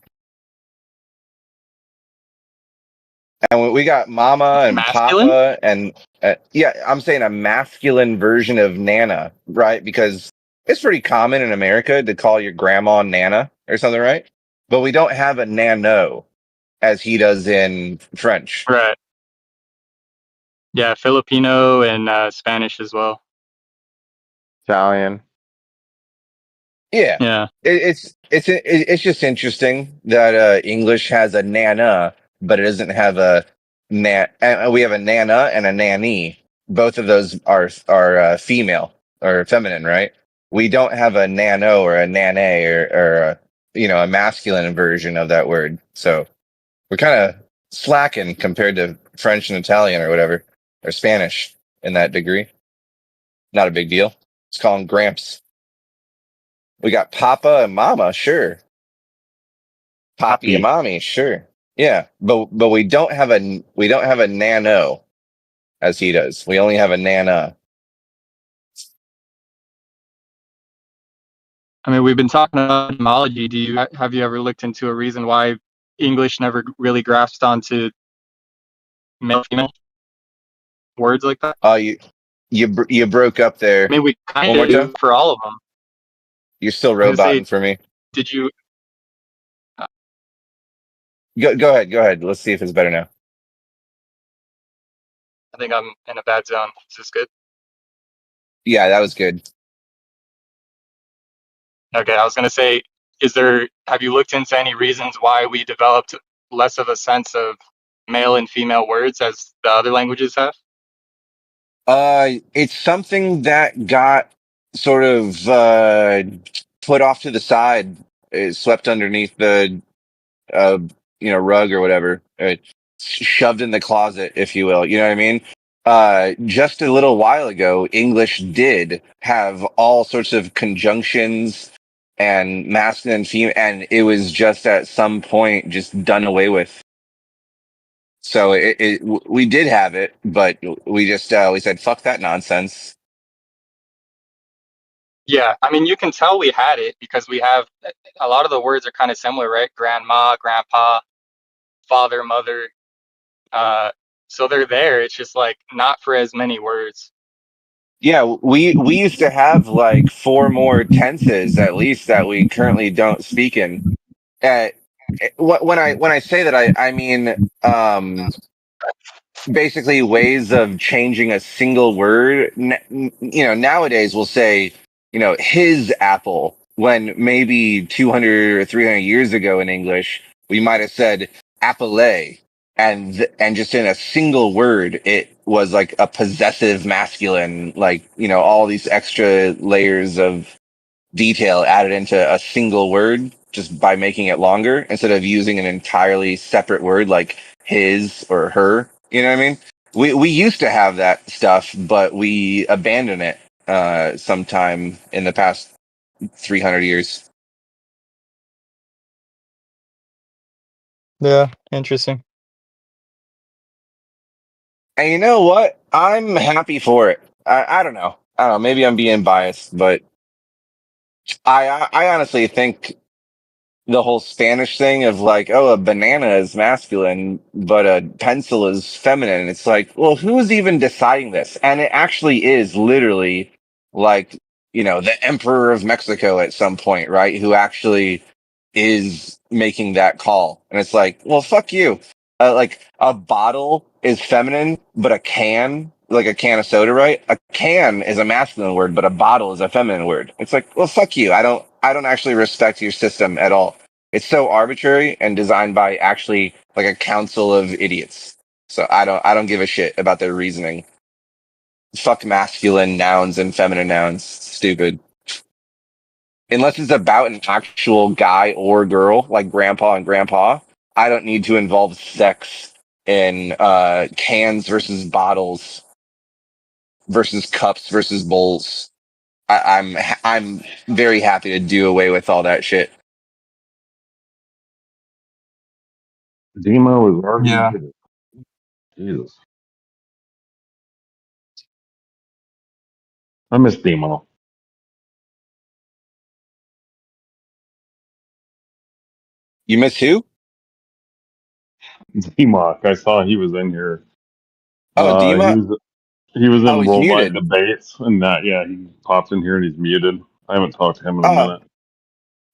Speaker 2: And we got Mama and
Speaker 4: masculine.
Speaker 2: Papa, and yeah, I'm saying a masculine version of Nana, right? Because it's pretty common in America to call your grandma Nana or something, right? But we don't have a Nano as he does in French.
Speaker 4: Right. Yeah, Filipino and Spanish as well.
Speaker 1: Italian.
Speaker 2: Yeah,
Speaker 4: Yeah.
Speaker 2: it's just interesting that English has a Nana, but it doesn't have a we have a Nana and a Nanny. Both of those are female or feminine, right? We don't have a Nano or a Nane or a masculine version of that word. So we're kind of slacking compared to French and Italian or whatever, or Spanish in that degree. Not a big deal. Let's call them Gramps. We got Papa and Mama, sure. Poppy and mommy, sure. Yeah. But we don't have a nano as he does. We only have a nana.
Speaker 4: I mean, we've been talking about etymology. Have you ever looked into a reason why English never really grasped onto male female words like that?
Speaker 2: You broke up
Speaker 4: I
Speaker 2: there.
Speaker 4: mean, we kind
Speaker 2: One more
Speaker 4: of
Speaker 2: time.
Speaker 4: do for all of them.
Speaker 2: You're still
Speaker 4: I was gonna say,
Speaker 2: roboting for me.
Speaker 4: did you?
Speaker 2: Go ahead. Go ahead. Let's see if it's better now.
Speaker 4: I think I'm in a bad zone. Is this good?
Speaker 2: Yeah, that was good.
Speaker 4: Okay, I was gonna say, have you looked into any reasons why we developed less of a sense of male and female words as the other languages have?
Speaker 2: It's something that got sort of put off to the side, swept underneath the uh, rug or whatever, shoved in the closet, if you will. You know what I mean? Just a little while ago, English did have all sorts of conjunctions and masculine and female, and it was just at some point just done away with. So we did have it, but we just we said fuck that nonsense.
Speaker 4: Yeah, I mean, you can tell we had it because we have a lot of the words are kind of similar, right? Grandma, grandpa, father, mother. So they're there. It's just like not for as many words.
Speaker 2: Yeah, we used to have like four more tenses at least that we currently don't speak in. Uh, when I say that, I mean basically ways of changing a single word. Nowadays we'll say, his apple, when maybe 200 or 300 years ago in English, we might have said Appleye. And just in a single word, it was like a possessive masculine, like, all these extra layers of detail added into a single word just by making it longer instead of using an entirely separate word like his or her. You know what I mean? We used to have that stuff, but we abandoned it sometime in the past 300 years.
Speaker 4: Yeah, interesting.
Speaker 2: And you know what? I'm happy for it. I don't know. I don't know. Maybe I'm being biased, but I honestly think the whole Spanish thing of like, oh, a banana is masculine, but a pencil is feminine. It's like, well, who's even deciding this? And it actually is literally like, the emperor of Mexico at some point, right? Who actually is making that call. And it's like, well, fuck you. Like a bottle is feminine, but like a can of soda, right? A can is a masculine word, but a bottle is a feminine word. It's like, well, fuck you. I don't actually respect your system at all. It's so arbitrary and designed by actually like a council of idiots. So I don't give a shit about their reasoning. Fuck masculine nouns and feminine nouns. Stupid. Unless it's about an actual guy or girl, like grandpa and grandpa, I don't need to involve sex in cans versus bottles versus cups versus bowls. I'm very happy to do away with all that shit.
Speaker 5: Demo is already
Speaker 4: Yeah.
Speaker 5: muted. Jesus. I miss Demo.
Speaker 2: You miss who?
Speaker 5: D-Mock. I saw he was in here.
Speaker 2: Oh,
Speaker 5: He
Speaker 2: Dima.
Speaker 5: was
Speaker 2: Oh,
Speaker 5: in
Speaker 2: he's
Speaker 5: Worldwide
Speaker 2: muted.
Speaker 5: Debates, and that he popped in here and he's muted. I haven't talked to him in a
Speaker 2: Oh,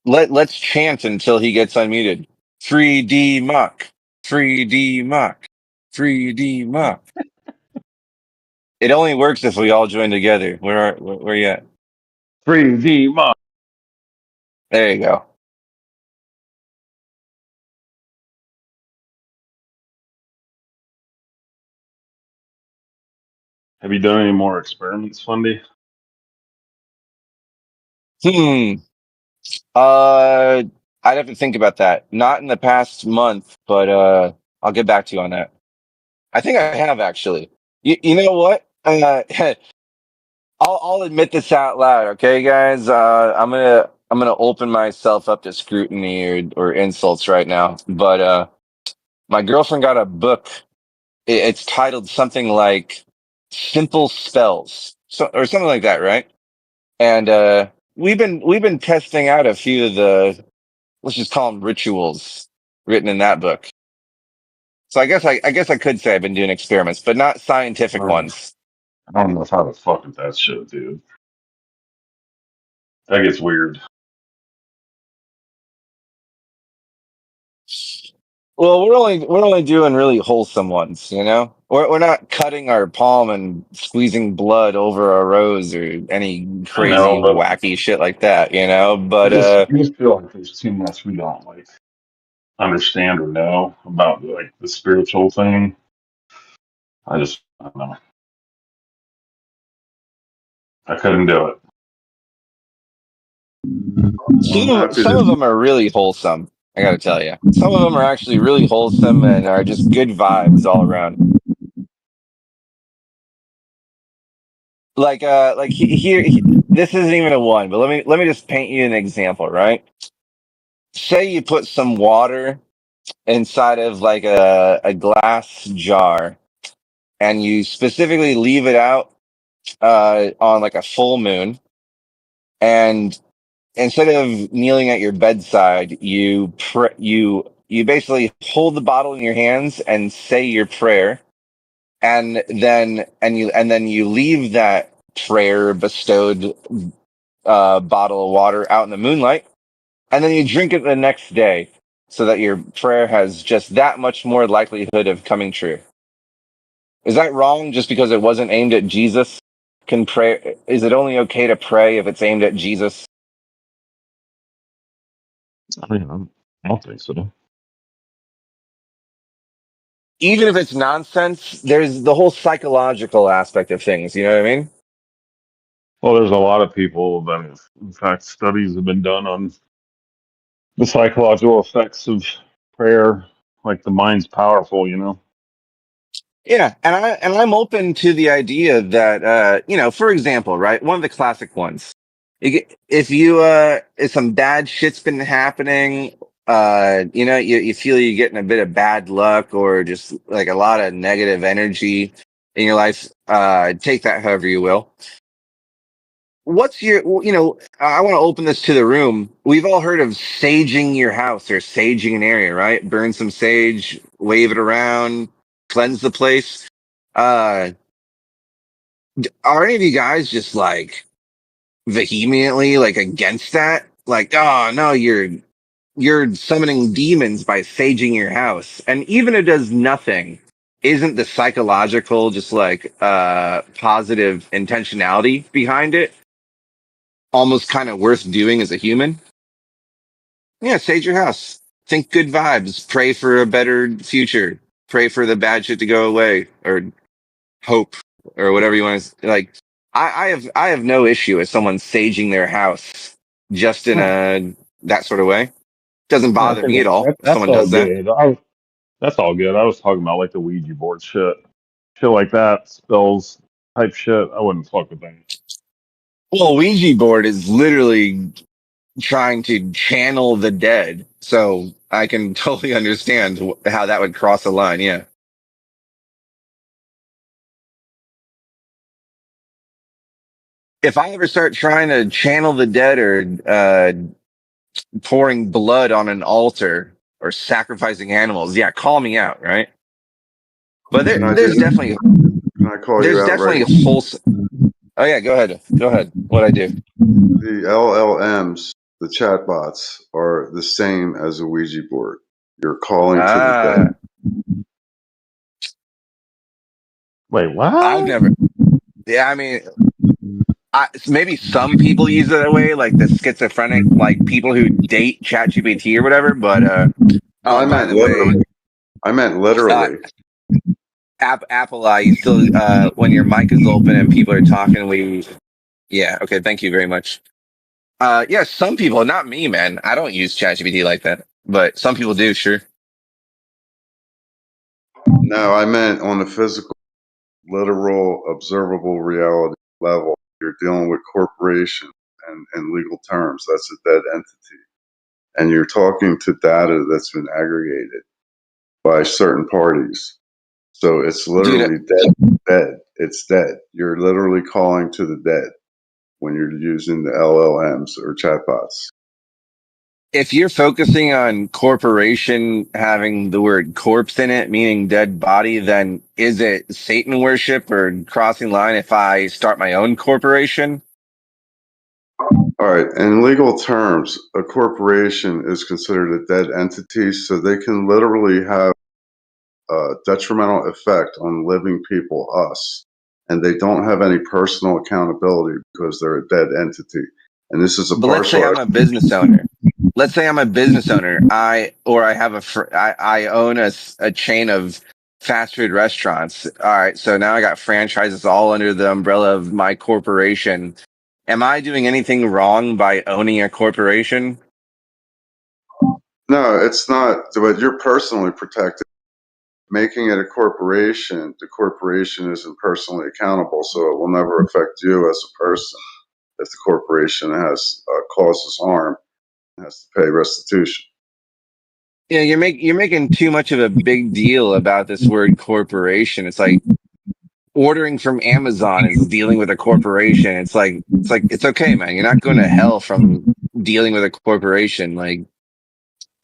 Speaker 5: minute.
Speaker 2: let's chant until he gets unmuted. 3D muck, 3D muck, 3D muck. It only works if we all join together. Where you at?
Speaker 5: Free D-Mock.
Speaker 2: There you go.
Speaker 5: Have you done any more experiments, Fundy?
Speaker 2: Hmm. I'd have to think about that. Not in the past month, but I'll get back to you on that. I think I have actually. You know what? I'll admit this out loud, okay, guys. I'm gonna open myself up to scrutiny or insults right now, but my girlfriend got a book. It's titled something like "Simple Spells," or something like that, right? And we've been testing out a few of the, let's just call them rituals written in that book. So I guess I could say I've been doing experiments, but not scientific
Speaker 5: I
Speaker 2: ones.
Speaker 5: don't know how to fuck with that shit, dude. That gets weird.
Speaker 2: Well, we're only doing really wholesome ones, you know. We're not cutting our palm and squeezing blood over our rose or any
Speaker 5: I
Speaker 2: crazy
Speaker 5: know, but
Speaker 2: wacky shit like that, you know.
Speaker 5: I
Speaker 2: But
Speaker 5: just feel like there's too much we don't like understand or know about like the spiritual thing. I don't know. I couldn't do it.
Speaker 3: Well, I'm happy
Speaker 2: some of
Speaker 3: to.
Speaker 2: them are really wholesome. I got to tell you, some of them are actually really wholesome and are just good vibes all around. Like this isn't even a one, but let me just paint you an example, right? Say you put some water inside of like a glass jar and you specifically leave it out on like a full moon, and instead of kneeling at your bedside, you basically hold the bottle in your hands and say your prayer, and then you leave that prayer bestowed bottle of water out in the moonlight, and then you drink it the next day, so that your prayer has just that much more likelihood of coming true. Is that wrong just because it wasn't aimed at Jesus? Can pray, is it only okay to pray if it's aimed at Jesus?
Speaker 5: I mean, I don't think so.
Speaker 2: Even if it's nonsense, there's the whole psychological aspect of things, you know what I mean?
Speaker 5: Well, there's a lot of people that, in fact, studies have been done on the psychological effects of prayer. Like the mind's powerful, you know.
Speaker 2: Yeah, and I'm open to the idea that for example, right? One of the classic ones. If some bad shit's been happening, you feel you're getting a bit of bad luck or just like a lot of negative energy in your life, take that however you will. What's your, I want to open this to the room. We've all heard of saging your house or saging an area, right? Burn some sage, wave it around, cleanse the place. Uh, are any of you guys just like vehemently like against that? Like, oh no, you're summoning demons by saging your house. And even if it does nothing, isn't the psychological just like positive intentionality behind it almost kind of worth doing as a human? Yeah, sage your house. Think good vibes. Pray for a better future. Pray for the bad shit to go away, or hope, or whatever you want to like. I have no issue with someone saging their house just in
Speaker 5: Huh.
Speaker 2: a that sort of way. Doesn't
Speaker 5: Yeah, I
Speaker 2: bother me at
Speaker 5: think
Speaker 2: all if
Speaker 5: that's
Speaker 2: someone
Speaker 5: all
Speaker 2: does that.
Speaker 5: good. That's all good. I was talking about like the Ouija board shit like that, spells type shit. I wouldn't fuck with that.
Speaker 2: Well, Ouija board is literally trying to channel the dead, so I can totally understand how that would cross a line. Yeah. If I ever start trying to channel the dead or pouring blood on an altar or sacrificing animals, yeah, call me out, right? But
Speaker 3: Can I do
Speaker 2: there's
Speaker 3: that?
Speaker 2: definitely
Speaker 3: Can I call you
Speaker 2: there's
Speaker 3: out right
Speaker 2: definitely
Speaker 3: now?
Speaker 2: wholesome. Oh yeah, go ahead, go ahead. What I do?
Speaker 3: The LLMs, the chatbots, are the same as a Ouija board. You're calling to the dead.
Speaker 2: Ah,
Speaker 5: Wait,
Speaker 2: I've
Speaker 5: what?
Speaker 2: never. Yeah, I mean, maybe some people use it that way, like the schizophrenic, like people who date ChatGPT or whatever. But
Speaker 3: No,
Speaker 2: oh,
Speaker 3: I
Speaker 2: by
Speaker 3: meant
Speaker 2: the way,
Speaker 3: literally. I meant
Speaker 2: uh,
Speaker 3: literally.
Speaker 2: Appleye, you still when your mic is open and people are talking, yeah, okay, thank you very much. Yeah, some people, not me, man. I don't use ChatGPT like that, but some people do, sure.
Speaker 3: No, I meant on the physical, literal, observable reality level. You're dealing with corporations and in legal terms, that's a dead entity. And you're talking to data that's been aggregated by certain parties. So it's literally dead. It's dead. You're literally calling to the dead when you're using the LLMs or chatbots.
Speaker 2: If you're focusing on corporation having the word corpse in it, meaning dead body, then is it Satan worship or crossing line if I start my own corporation?
Speaker 3: All right. In legal terms, a corporation is considered a dead entity, so they can literally have a detrimental effect on living people, us, and they don't have any personal accountability because they're a dead entity. And this is a
Speaker 2: But let's say
Speaker 3: partial.
Speaker 2: I'm a business owner. Let's say I'm a business owner. I own a chain of fast food restaurants. All right, so now I got franchises all under the umbrella of my corporation. Am I doing anything wrong by owning a corporation?
Speaker 3: No, it's not. But you're personally protected. Making it a corporation, the corporation isn't personally accountable, so it will never affect you as a person. If the corporation has causes harm, it has to pay restitution.
Speaker 2: Yeah, you're making too much of a big deal about this word corporation. It's like ordering from Amazon is dealing with a corporation. It's okay, man. You're not going to hell from dealing with a corporation. Like,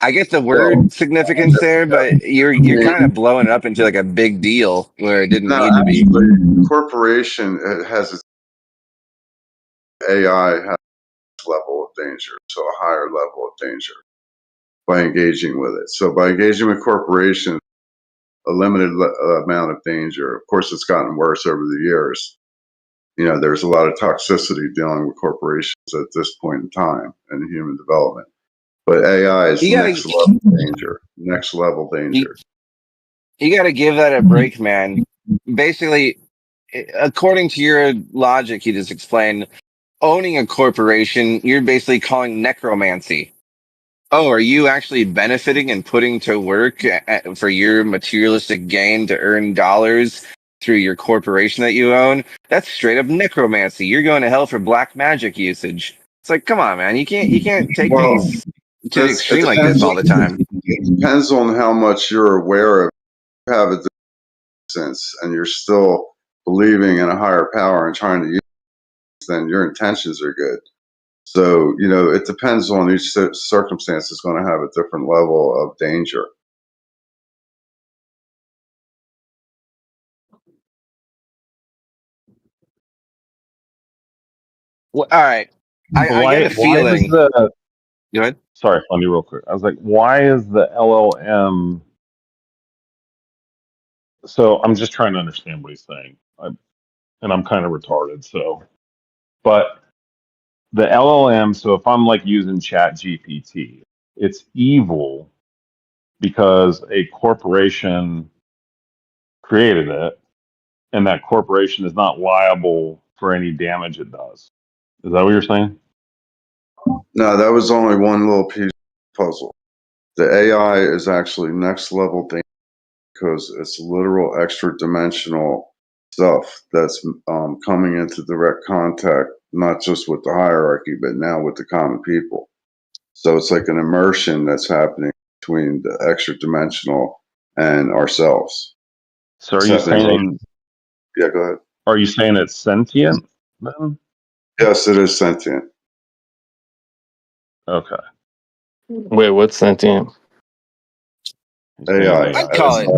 Speaker 2: I get the
Speaker 3: Well,
Speaker 2: word significance there, but you're kind of blowing it up into like a big deal where it didn't
Speaker 3: no,
Speaker 2: need to be.
Speaker 3: actually, corporation has its AI has a level of danger, so a higher level of danger by engaging with it. So by engaging with corporations, a limited amount of danger. Of course, it's gotten worse over the years. You know, there's a lot of toxicity dealing with corporations at this point in time in human development. But AI is
Speaker 2: You
Speaker 3: next
Speaker 2: gotta
Speaker 3: level danger. Next level
Speaker 2: you,
Speaker 3: danger.
Speaker 2: you gotta give that a break, man. Basically, according to your logic, you just explained owning a corporation. You're basically calling necromancy. Oh, are you actually benefiting and putting to work for your materialistic gain to earn dollars through your corporation that you own? That's straight up necromancy. You're going to hell for black magic usage. It's like, come on, man. You can't take
Speaker 3: Well,
Speaker 2: things to the extreme like this all the time.
Speaker 3: it depends on how much you're aware of. You have a sense, and you're still believing in a higher power and trying to use it, then your intentions are good. So, you know, it depends on each circumstance is going to have a different level of danger.
Speaker 2: Well, all right. I get a
Speaker 5: Why is
Speaker 2: feeling.
Speaker 5: the
Speaker 2: Go ahead.
Speaker 5: sorry, Fundy, real quick. I was like, why is the LLM? So I'm just trying to understand what he's saying, and I'm kind of retarded. So, but the LLM. So if I'm like using Chat GPT, it's evil because a corporation created it, and that corporation is not liable for any damage it does. Is that what you're saying?
Speaker 3: No, that was only one little piece of the puzzle. The AI is actually next level danger because it's literal extra dimensional stuff that's coming into direct contact, not just with the hierarchy, but now with the common people. So it's like an immersion that's happening between the extra dimensional and ourselves.
Speaker 5: So
Speaker 3: It's happening. Yeah, go ahead.
Speaker 5: are you saying it's sentient then?
Speaker 3: Yes, it is sentient.
Speaker 5: Okay.
Speaker 6: Wait, what's sentient?
Speaker 5: He's saying
Speaker 3: AI
Speaker 5: AI.
Speaker 2: I'd call it.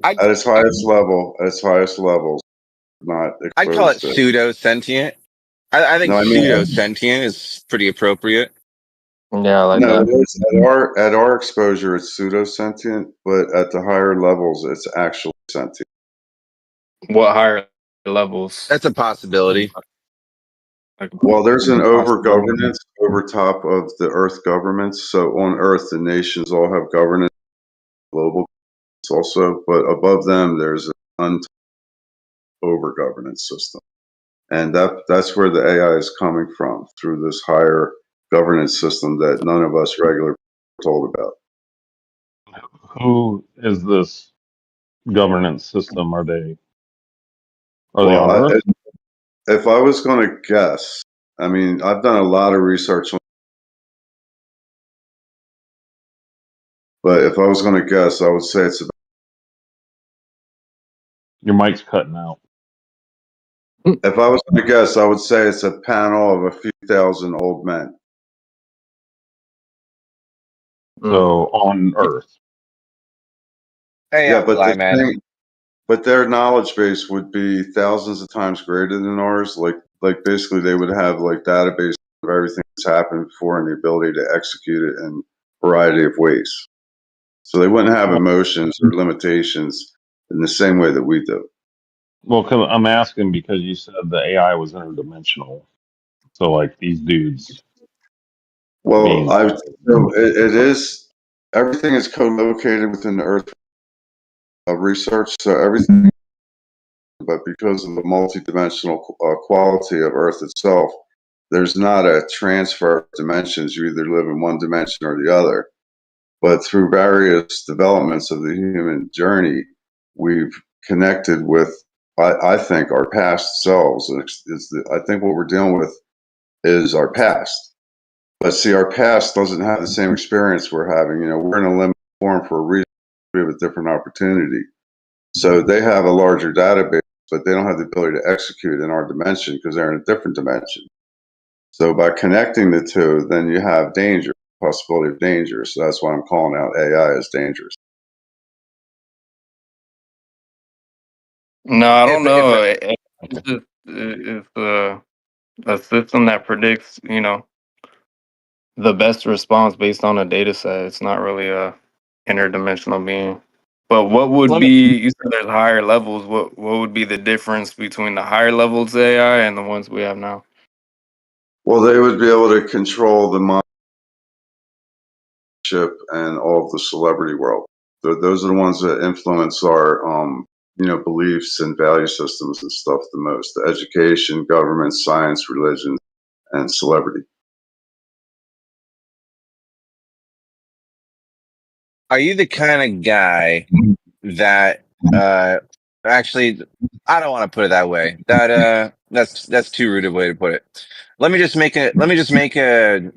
Speaker 3: at its highest level, at its highest levels, not
Speaker 2: I'd call it
Speaker 3: exposed to it.
Speaker 2: pseudo sentient. I think
Speaker 3: No, I mean,
Speaker 2: pseudo sentient is pretty appropriate.
Speaker 6: Yeah, I like
Speaker 3: no, it
Speaker 6: that.
Speaker 3: is at our exposure, it's pseudo sentient, but at the higher levels, it's actually sentient.
Speaker 6: What higher levels?
Speaker 2: That's a possibility.
Speaker 6: Like,
Speaker 3: Well, there's an over
Speaker 6: possibility.
Speaker 3: governance over top of the Earth governments. So on Earth, the nations all have governance, global also, but above them, there's an over governance system, and that's where the AI is coming from through this higher governance system that none of us regular people are told about.
Speaker 5: Who is this governance system? Are they
Speaker 3: Well,
Speaker 5: on Earth?
Speaker 3: if I was going to guess, I mean, I've done a lot of research on, but if I was going to guess, I would say it's about,
Speaker 5: Your mic's cutting out.
Speaker 3: if I was going to guess, I would say it's a panel of a few thousand old men.
Speaker 5: So on Earth.
Speaker 2: Hey,
Speaker 3: Yeah, but
Speaker 2: Appleye, man.
Speaker 3: but their knowledge base would be thousands of times greater than ours. Like basically they would have like database of everything that's happened before and the ability to execute it in a variety of ways. So they wouldn't have emotions or limitations in the same way that we do.
Speaker 5: Well, 'cause I'm asking because you said the AI was interdimensional. So like these dudes
Speaker 3: Well,
Speaker 5: being
Speaker 3: it is, everything is co-located within the Earth research. So everything, but because of the multidimensional quality of Earth itself, there's not a transfer of dimensions. You either live in one dimension or the other. But through various developments of the human journey, we've connected with, I think, our past selves. I think what we're dealing with is our past. But see, our past doesn't have the same experience we're having. You know, we're in a limited form for a reason. We have a different opportunity. So they have a larger database, but they don't have the ability to execute in our dimension because they're in a different dimension. So by connecting the two, then you have danger, possibility of danger. So that's why I'm calling out AI as dangerous.
Speaker 6: No, I don't
Speaker 2: If
Speaker 6: know.
Speaker 2: okay.
Speaker 6: It's a system that predicts, the best response based on a data set. It's not really a interdimensional being. But what would
Speaker 2: Let me,
Speaker 6: be, you said there's higher levels. What would be the difference between the higher levels of AI and the ones we have now?
Speaker 3: Well, they would be able to control the mindship and all of the celebrity world. Those are the ones that influence our, beliefs and value systems and stuff the most. The education, government, science, religion, and celebrity.
Speaker 2: are you the kind of guy that actually I don't want to put it that way. That's too rude a way to put it. Let me just make an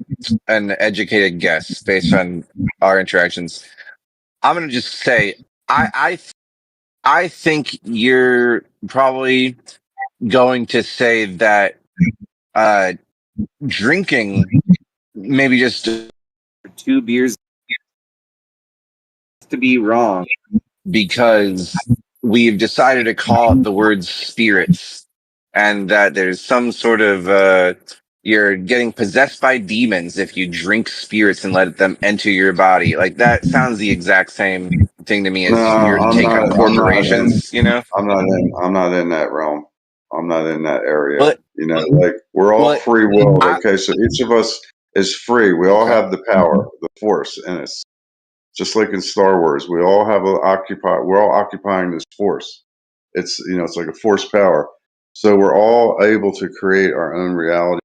Speaker 2: educated guess based on our interactions. I'm gonna just say I think you're probably going to say that uh drinking maybe just 2 beers to be wrong because we've decided to call it the word spirits and that there's some sort of you're getting possessed by demons if you drink spirits and let them enter your body. Like that sounds the exact same thing to me
Speaker 3: No,
Speaker 2: as your
Speaker 3: I'm
Speaker 2: take
Speaker 3: not.
Speaker 2: on
Speaker 3: I'm not in.
Speaker 2: corporations, you know?
Speaker 3: I'm not in that realm. I'm not in that area.
Speaker 2: Well,
Speaker 3: You know, like we're all
Speaker 2: well,
Speaker 3: free willed.
Speaker 2: I
Speaker 3: Okay, so each of us is free. We all
Speaker 2: okay.
Speaker 3: have the power, the force in us. Just like in Star Wars, we all have a occupy. We're all occupying this force. It's like a force power. So we're all able to create our own reality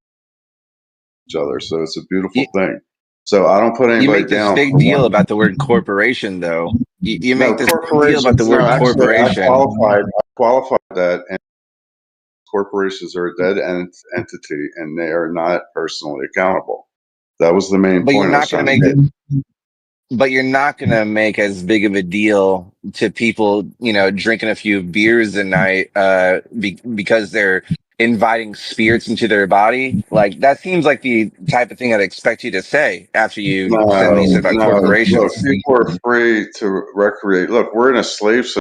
Speaker 3: each other. So it's a beautiful
Speaker 2: You,
Speaker 3: thing. So I don't put
Speaker 2: you
Speaker 3: anybody
Speaker 2: make this
Speaker 3: down
Speaker 2: big
Speaker 3: for
Speaker 2: deal
Speaker 3: one.
Speaker 2: about the word corporation, though. You
Speaker 3: No,
Speaker 2: make this big deal about the
Speaker 3: corporations. No,
Speaker 2: word
Speaker 3: actually,
Speaker 2: corporation.
Speaker 3: I qualified that, and corporations are a dead entity, and they are not personally accountable. That was the main
Speaker 2: But you're
Speaker 3: point I was
Speaker 2: not going to
Speaker 3: trying to
Speaker 2: make
Speaker 3: make.
Speaker 2: but you're not going to make as big of a deal to people, drinking a few beers a night, because they're inviting spirits into their body. Like that seems like the type of thing I'd expect you to say after you said what you
Speaker 3: No,
Speaker 2: said about
Speaker 3: no. Look,
Speaker 2: corporations.
Speaker 3: people are free to recreate. Look, we're in a slave system.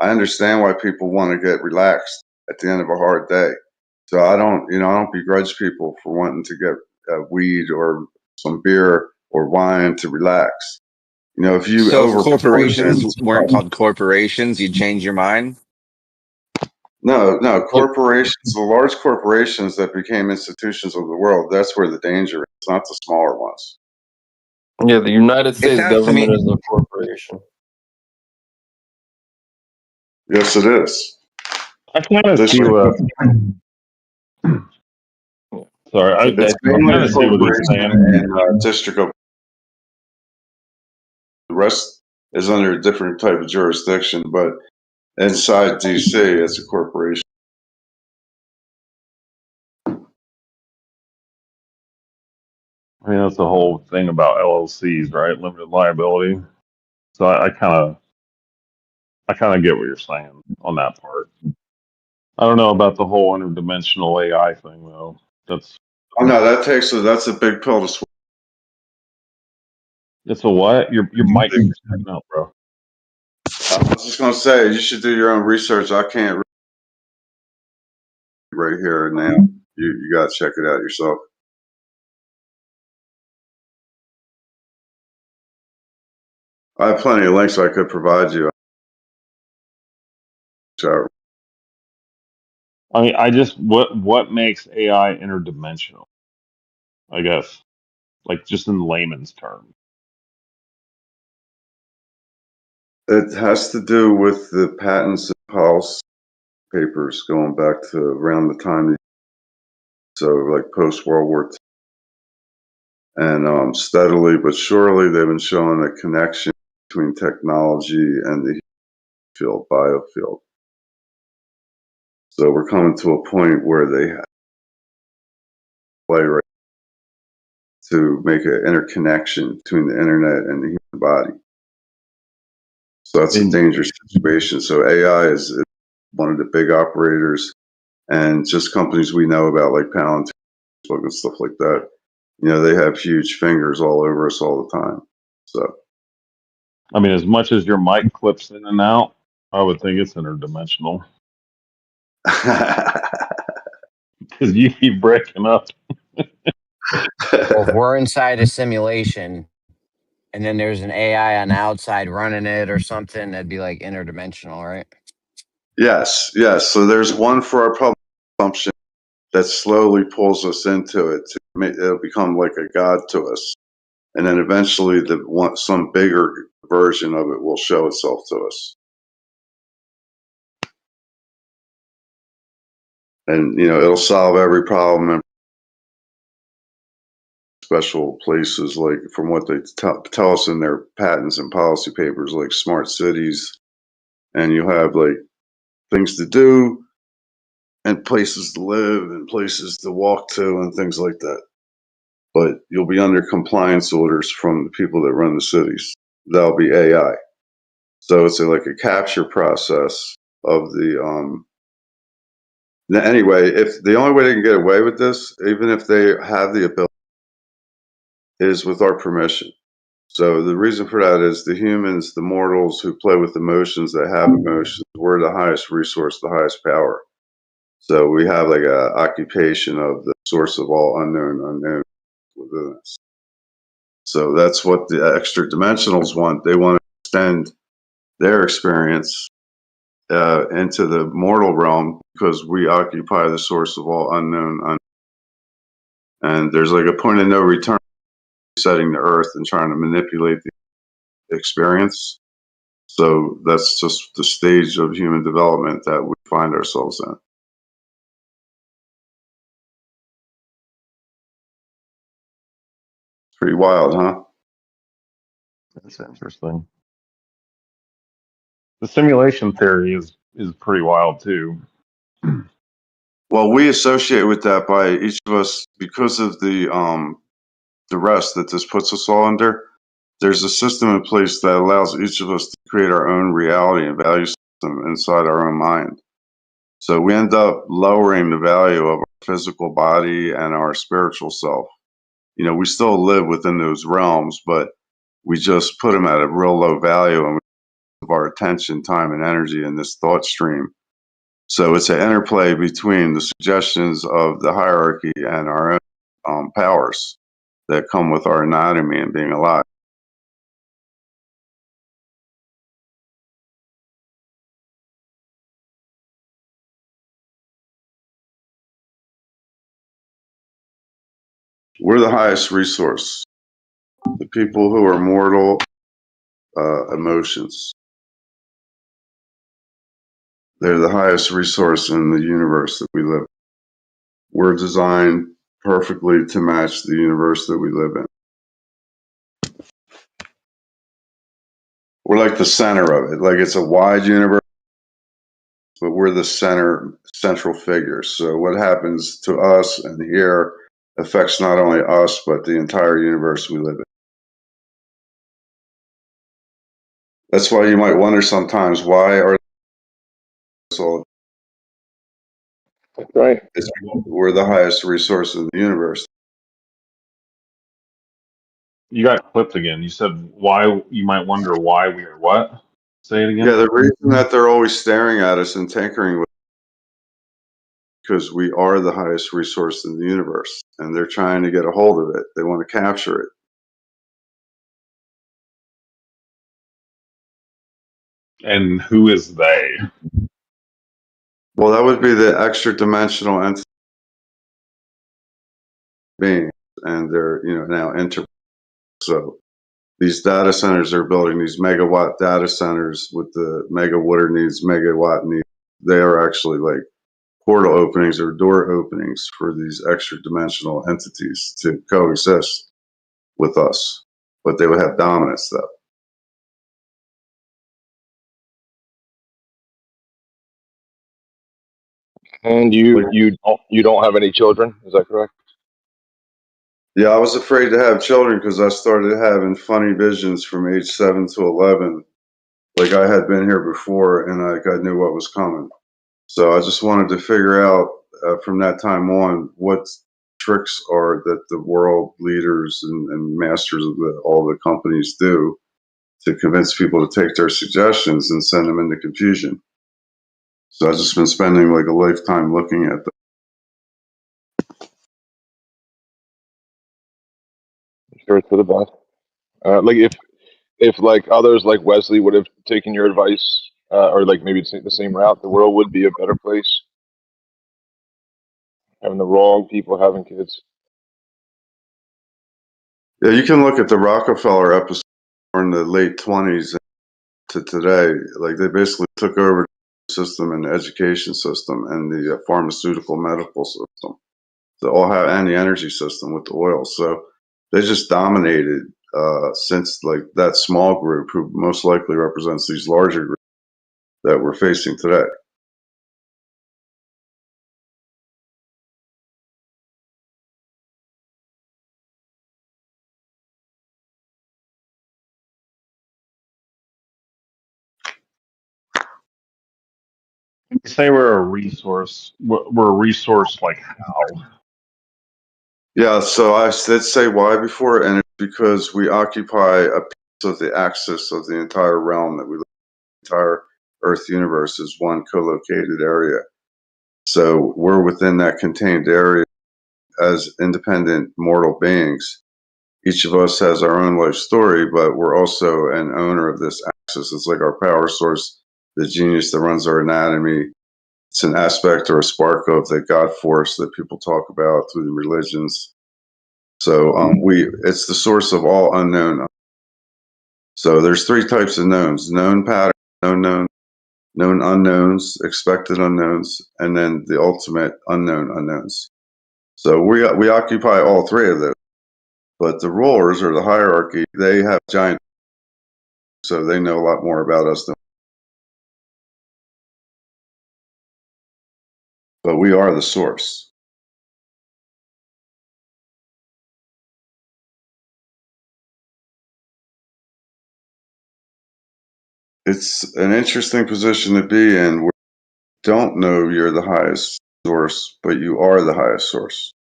Speaker 3: I understand why people want to get relaxed at the end of a hard day. So I don't begrudge people for wanting to get weed or some beer or wine to relax. You know, if you
Speaker 2: So if
Speaker 3: over
Speaker 2: corporations
Speaker 3: poison,
Speaker 2: weren't called corporations, you'd change your mind.
Speaker 3: no,
Speaker 6: Well,
Speaker 3: corporations, the large corporations that became institutions of the world, that's where the danger is, not the smaller ones.
Speaker 6: yeah, the United
Speaker 2: It
Speaker 6: States
Speaker 2: sounds to me,
Speaker 6: government is a corporation.
Speaker 3: Yes, it is.
Speaker 5: I kind of
Speaker 3: This,
Speaker 5: see what.
Speaker 6: Yeah.
Speaker 5: Sorry,
Speaker 6: So
Speaker 5: I
Speaker 3: it's
Speaker 6: that
Speaker 5: kind
Speaker 3: mainly a
Speaker 5: of see what he's
Speaker 3: corporation
Speaker 5: saying.
Speaker 3: and district of the rest is under a different type of jurisdiction, but inside DC, it's a corporation.
Speaker 5: I mean, that's the whole thing about LLCs, right? Limited liability. So I kind of get what you're saying on that part. I don't know about the whole interdimensional AI thing though. That's
Speaker 3: Oh no, that's a big pill to swallow.
Speaker 5: it's a what? Your mic keeps cutting out, bro.
Speaker 3: I was just gonna say you should do your own research. I can't read right here and now. You gotta check it out yourself. I have plenty of links I could provide you. So,
Speaker 5: I mean, I just what makes AI interdimensional? I guess, like just in layman's terms.
Speaker 3: it has to do with the patents and policy papers going back to around the time, so like post World War II. And steadily but surely, they've been showing a connection between technology and the biofield. So we're coming to a point where they play right to make an interconnection between the internet and the human body. So that's a
Speaker 5: And
Speaker 3: dangerous situation. So AI is one of the big operators, and just companies we know about like Palantir and stuff like that. They have huge fingers all over us all the time. So
Speaker 5: I mean, as much as your mic clips in and out, I would think it's interdimensional because you keep breaking up.
Speaker 7: Well, if we're inside a simulation and then there's an AI on the outside running it or something, that'd be like interdimensional, right?
Speaker 3: yes, yes. So there's one for our public consumption that slowly pulls us into it. It'll become like a god to us, and then eventually some bigger version of it will show itself to us. And it'll solve every problem in special places, like from what they tell us in their patents and policy papers, like smart cities, and you have like things to do and places to live and places to walk to and things like that. But you'll be under compliance orders from the people that run the cities. That'll be AI. So it's like a capture process of the. Anyway, if the only way they can get away with this, even if they have the ability, is with our permission. So the reason for that is the humans, the mortals who play with emotions, that have emotions, we're the highest resource, the highest power. So we have like a occupation of the source of all unknown within us. So that's what the extra dimensionals want. They want to extend their experience into the mortal realm because we occupy the source of all unknown. And there's like a point of no return, setting the earth and trying to manipulate the experience. So that's just the stage of human development that we find ourselves in. Pretty wild, huh?
Speaker 5: That's interesting. The simulation theory is pretty wild too.
Speaker 3: Well, we associate with that by each of us because of the rest that this puts us all under. There's a system in place that allows each of us to create our own reality and value system inside our own mind. So we end up lowering the value of our physical body and our spiritual self. We still live within those realms, but we just put them at a real low value, and we give our attention, time, and energy in this thought stream. So it's an interplay between the suggestions of the hierarchy and our own powers that come with our anatomy and being alive. We're the highest resource. The people who are mortal emotions, they're the highest resource in the universe that we live in. We're designed perfectly to match the universe that we live in. We're like the center of it. Like it's a wide universe, but we're the central figure. So what happens to us and here affects not only us, but the entire universe we live in. That's why you might wonder sometimes, why are so
Speaker 5: Right.
Speaker 3: we're the highest resource in the universe.
Speaker 5: You got clipped again. You said why you might wonder why we are what? Say it
Speaker 3: Yeah,
Speaker 5: again.
Speaker 3: the reason that they're always staring at us and tinkering with because we are the highest resource in the universe, and they're trying to get a hold of it. They want to capture it.
Speaker 5: And who is they?
Speaker 3: Well, that would be the extra dimensional entity beings, and they're now so these data centers are building these megawatt data centers with the mega water needs, megawatt needs. They are actually like portal openings or door openings for these extra dimensional entities to coexist with us, but they would have dominance though.
Speaker 2: And you don't have any children, is that correct?
Speaker 3: Yeah, I was afraid to have children because I started having funny visions from age 7 to 11. Like I had been here before and I knew what was coming. So I just wanted to figure out from that time on what tricks are that the world leaders and masters of all the companies do to convince people to take their suggestions and send them into confusion. So I've just been spending like a lifetime looking at them.
Speaker 2: Sure, it's for the best. Like if like others like Wesley would have taken your advice, or like maybe the same route, the world would be a better place. Having the wrong people having kids.
Speaker 3: Yeah, you can look at the Rockefeller episode in the late 20s to today. Like they basically took over the system and the education system and the pharmaceutical medical system. They all have, and the energy system with the oil. So they just dominated since like that small group who most likely represents these larger groups that we're facing today.
Speaker 5: You say we're a resource. We're a resource like how?
Speaker 3: Yeah, so I did say why before, and it's because we occupy a piece of the axis of the entire realm that we live in. The entire Earth universe is one co-located area. So we're within that contained area as independent mortal beings. Each of us has our own life story, but we're also an owner of this axis. It's like our power source, the genius that runs our anatomy. It's an aspect or a spark of the God force that people talk about through the religions. So it's the source of all unknown. So there's three types of knowns: known patterns, known unknowns, expected unknowns, and then the ultimate unknown unknowns. So we occupy all three of those. But the rulers or the hierarchy, they have giant, so they know a lot more about us than. But we are the source. It's an interesting position to be in. We don't know you're the highest source, but you are the highest source.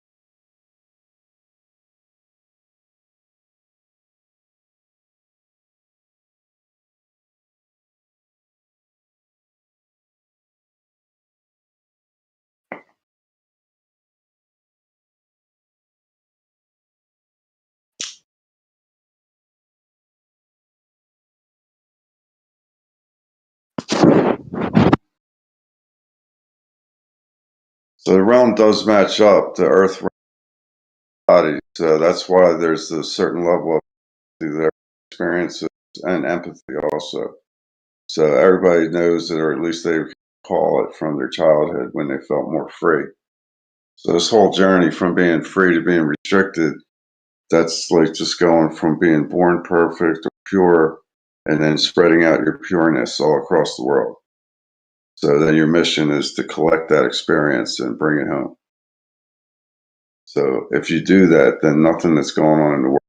Speaker 3: So the realm does match up the earth body. So that's why there's a certain level of their experiences and empathy also. So everybody knows it, or at least they recall it from their childhood when they felt more free. So this whole journey from being free to being restricted, that's like just going from being born perfect or pure and then spreading out your pureness all across the world. So then your mission is to collect that experience and bring it home. So if you do that, then nothing that's going on in the world.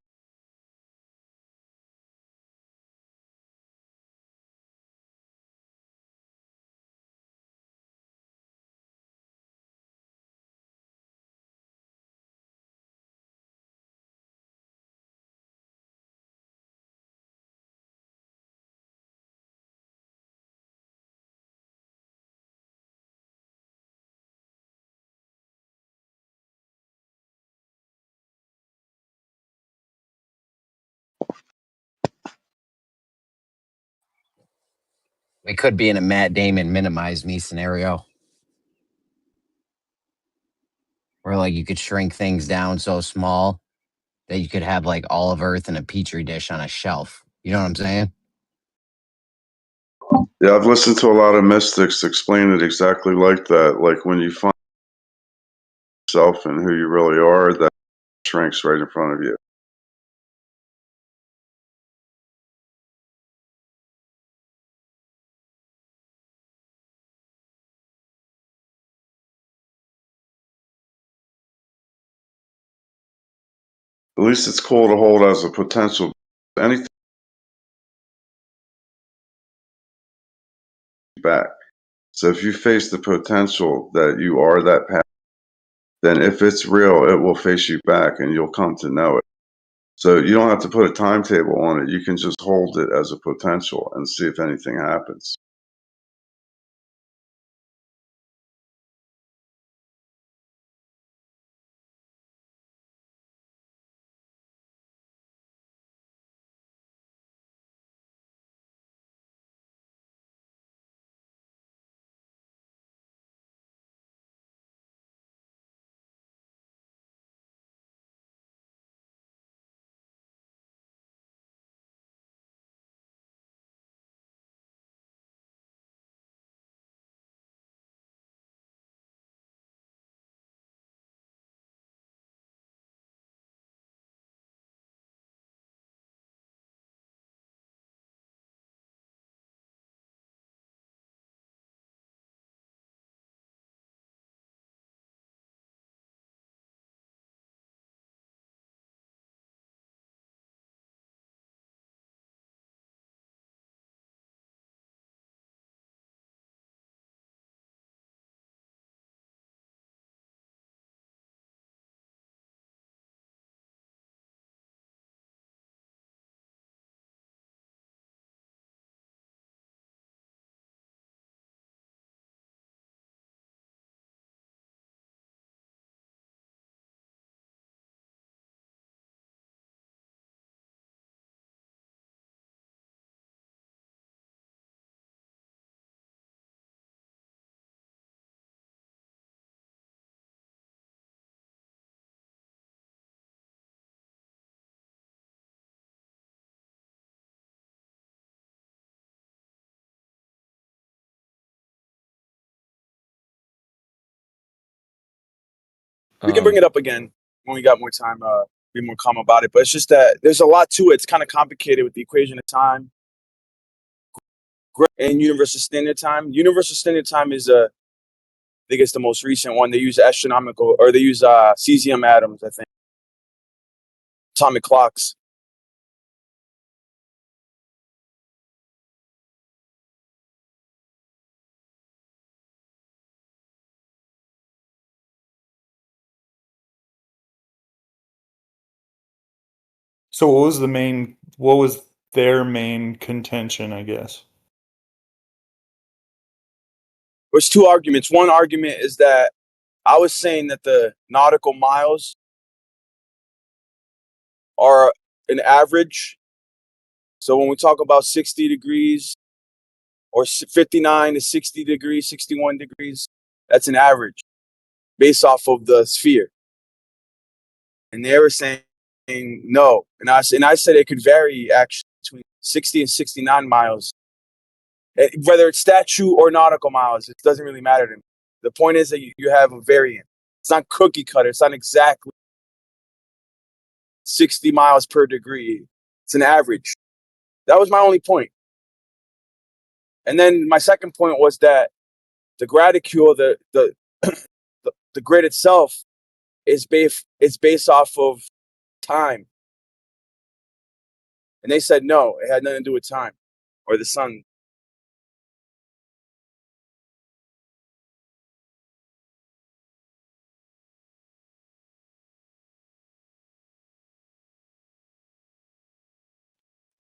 Speaker 7: We could be in a Matt Damon minimize me scenario where like you could shrink things down so small that you could have like all of Earth in a petri dish on a shelf. You know what I'm saying?
Speaker 3: Yeah, I've listened to a lot of mystics explain it exactly like that. Like when you find yourself and who you really are, that shrinks right in front of you. At least it's cool to hold as a potential. Anything back. So if you face the potential that you are that path, then if it's real, it will face you back and you'll come to know it. So you don't have to put a timetable on it. You can just hold it as a potential and see if anything happens.
Speaker 8: We can bring it up again when we got more time, be more calm about it. But it's just that there's a lot to it. It's kind of complicated with the equation of time and universal standard time. Universal standard time is, I think it's the most recent one. They use astronomical, or they use cesium atoms, I think, atomic clocks.
Speaker 9: So what was their main contention, I guess?
Speaker 8: There's two arguments. One argument is that I was saying that the nautical miles are an average. So when we talk about 60 degrees or 59 to 60 degrees, 61 degrees, that's an average based off of the sphere. And they were saying no. And I said it could vary actually between 60 and 69 miles. Whether it's statute or nautical miles, it doesn't really matter to me. The point is that you have a variant. It's not cookie cutter. It's not exactly 60 miles per degree. It's an average. That was my only point. And then my second point was that the graticule, the grid itself, it's based off of time. And they said no, it had nothing to do with time or the sun.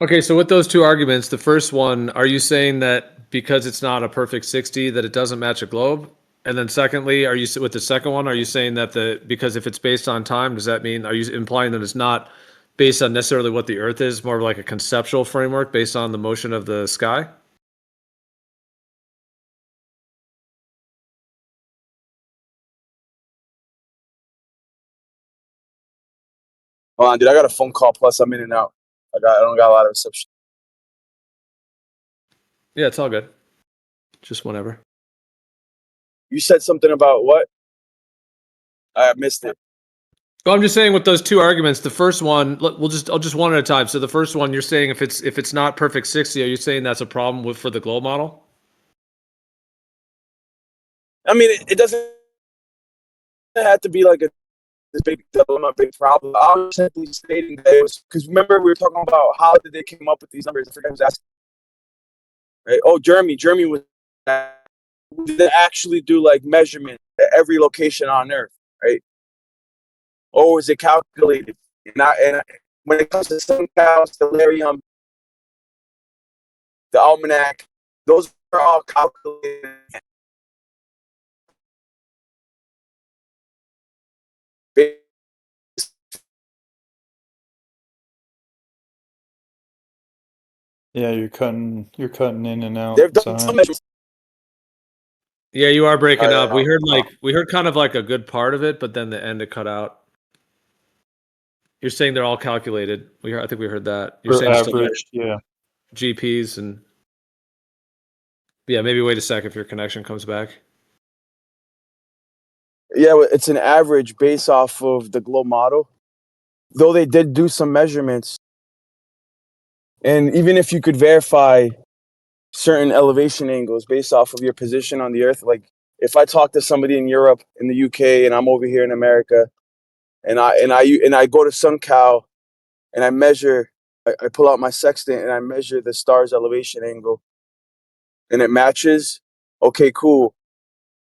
Speaker 10: Okay, so with those two arguments, the first one, are you saying that because it's not a perfect 60 that it doesn't match a globe? And then secondly, are you with the second one, are you saying that because if it's based on time, does that mean, are you implying that it's not based on necessarily what the Earth is, more of like a conceptual framework based on the motion of the sky?
Speaker 8: Hold on, dude, I got a phone call, plus I'm in and out. I don't got a lot of reception.
Speaker 10: Yeah, it's all good. Just whenever.
Speaker 8: You said something about what? I missed it.
Speaker 10: Well, I'm just saying with those two arguments, the first one, I'll just one at a time. So the first one, you're saying if it's not perfect 60, are you saying that's a problem for the globe model?
Speaker 8: I mean, it doesn't have to be like this big dilemma, big problem. I was simply stating that it was because remember we were talking about how did they come up with these numbers? I forgot who was asking. Right? Oh, Jeremy was did they actually do like measurement at every location on Earth, right? Or was it calculated? And when it comes to sun cows, delirium, the almanac, those are all calculated.
Speaker 9: Yeah, you're cutting in and out,
Speaker 8: They've done some
Speaker 9: Zion.
Speaker 8: measurements.
Speaker 10: Yeah, you are breaking up. We heard
Speaker 8: no.
Speaker 10: we heard kind of like a good part of it, but then the end it cut out. You're saying they're all calculated. I think we heard that. You're
Speaker 9: Or
Speaker 10: saying just like
Speaker 9: averaged, yeah.
Speaker 10: GPs and yeah, maybe wait a sec if your connection comes back.
Speaker 8: Yeah, it's an average based off of the globe model. Though they did do some measurements, and even if you could verify certain elevation angles based off of your position on the Earth, like if I talk to somebody in Europe, in the UK, and I'm over here in America, and I go to SunCal, and I measure, I pull out my sextant and I measure the star's elevation angle, and it matches. Okay, cool.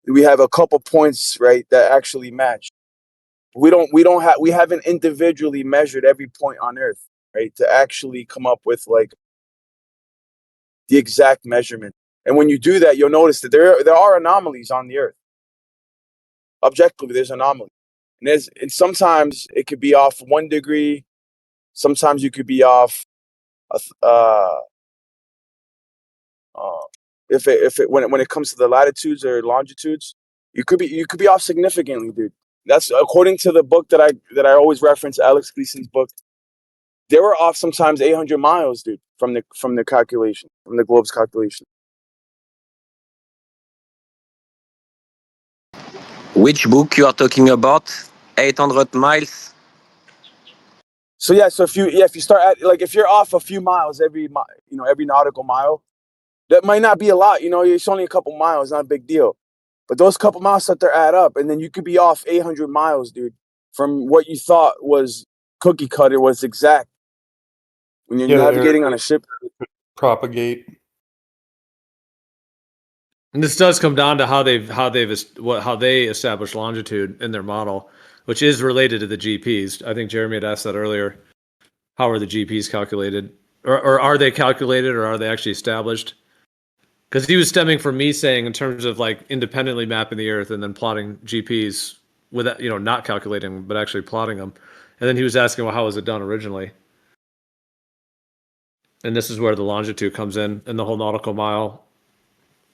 Speaker 8: We have a couple points, right, that actually match. We haven't individually measured every point on Earth, right, to actually come up with like the exact measurement. And when you do that, you'll notice that there are anomalies on the Earth. Objectively, there's anomalies, and sometimes it could be off 1 degree. Sometimes you could be off. When it comes to the latitudes or longitudes, you could be off significantly, dude. That's according to the book that I always reference, Alex Gleason's book. They were off sometimes 800 miles, dude, from the calculation, from the globe's calculation.
Speaker 11: Which book you are talking about? 800 miles?
Speaker 8: So yeah, so if you start at like if you're off a few miles every nautical mile, that might not be a lot. It's only a couple miles, not a big deal. But those couple miles start to add up, and then you could be off 800 miles, dude, from what you thought was cookie cutter was exact. When you're navigating on a ship,
Speaker 9: propagate.
Speaker 10: And this does come down to how they establish longitude in their model, which is related to the GPs. I think Jeremy had asked that earlier. How are the GPs calculated, or are they calculated, or are they actually established? Because he was stemming from me saying in terms of like independently mapping the Earth and then plotting GPs without not calculating but actually plotting them, and then he was asking, well, how was it done originally? And this is where the longitude comes in, and the whole nautical mile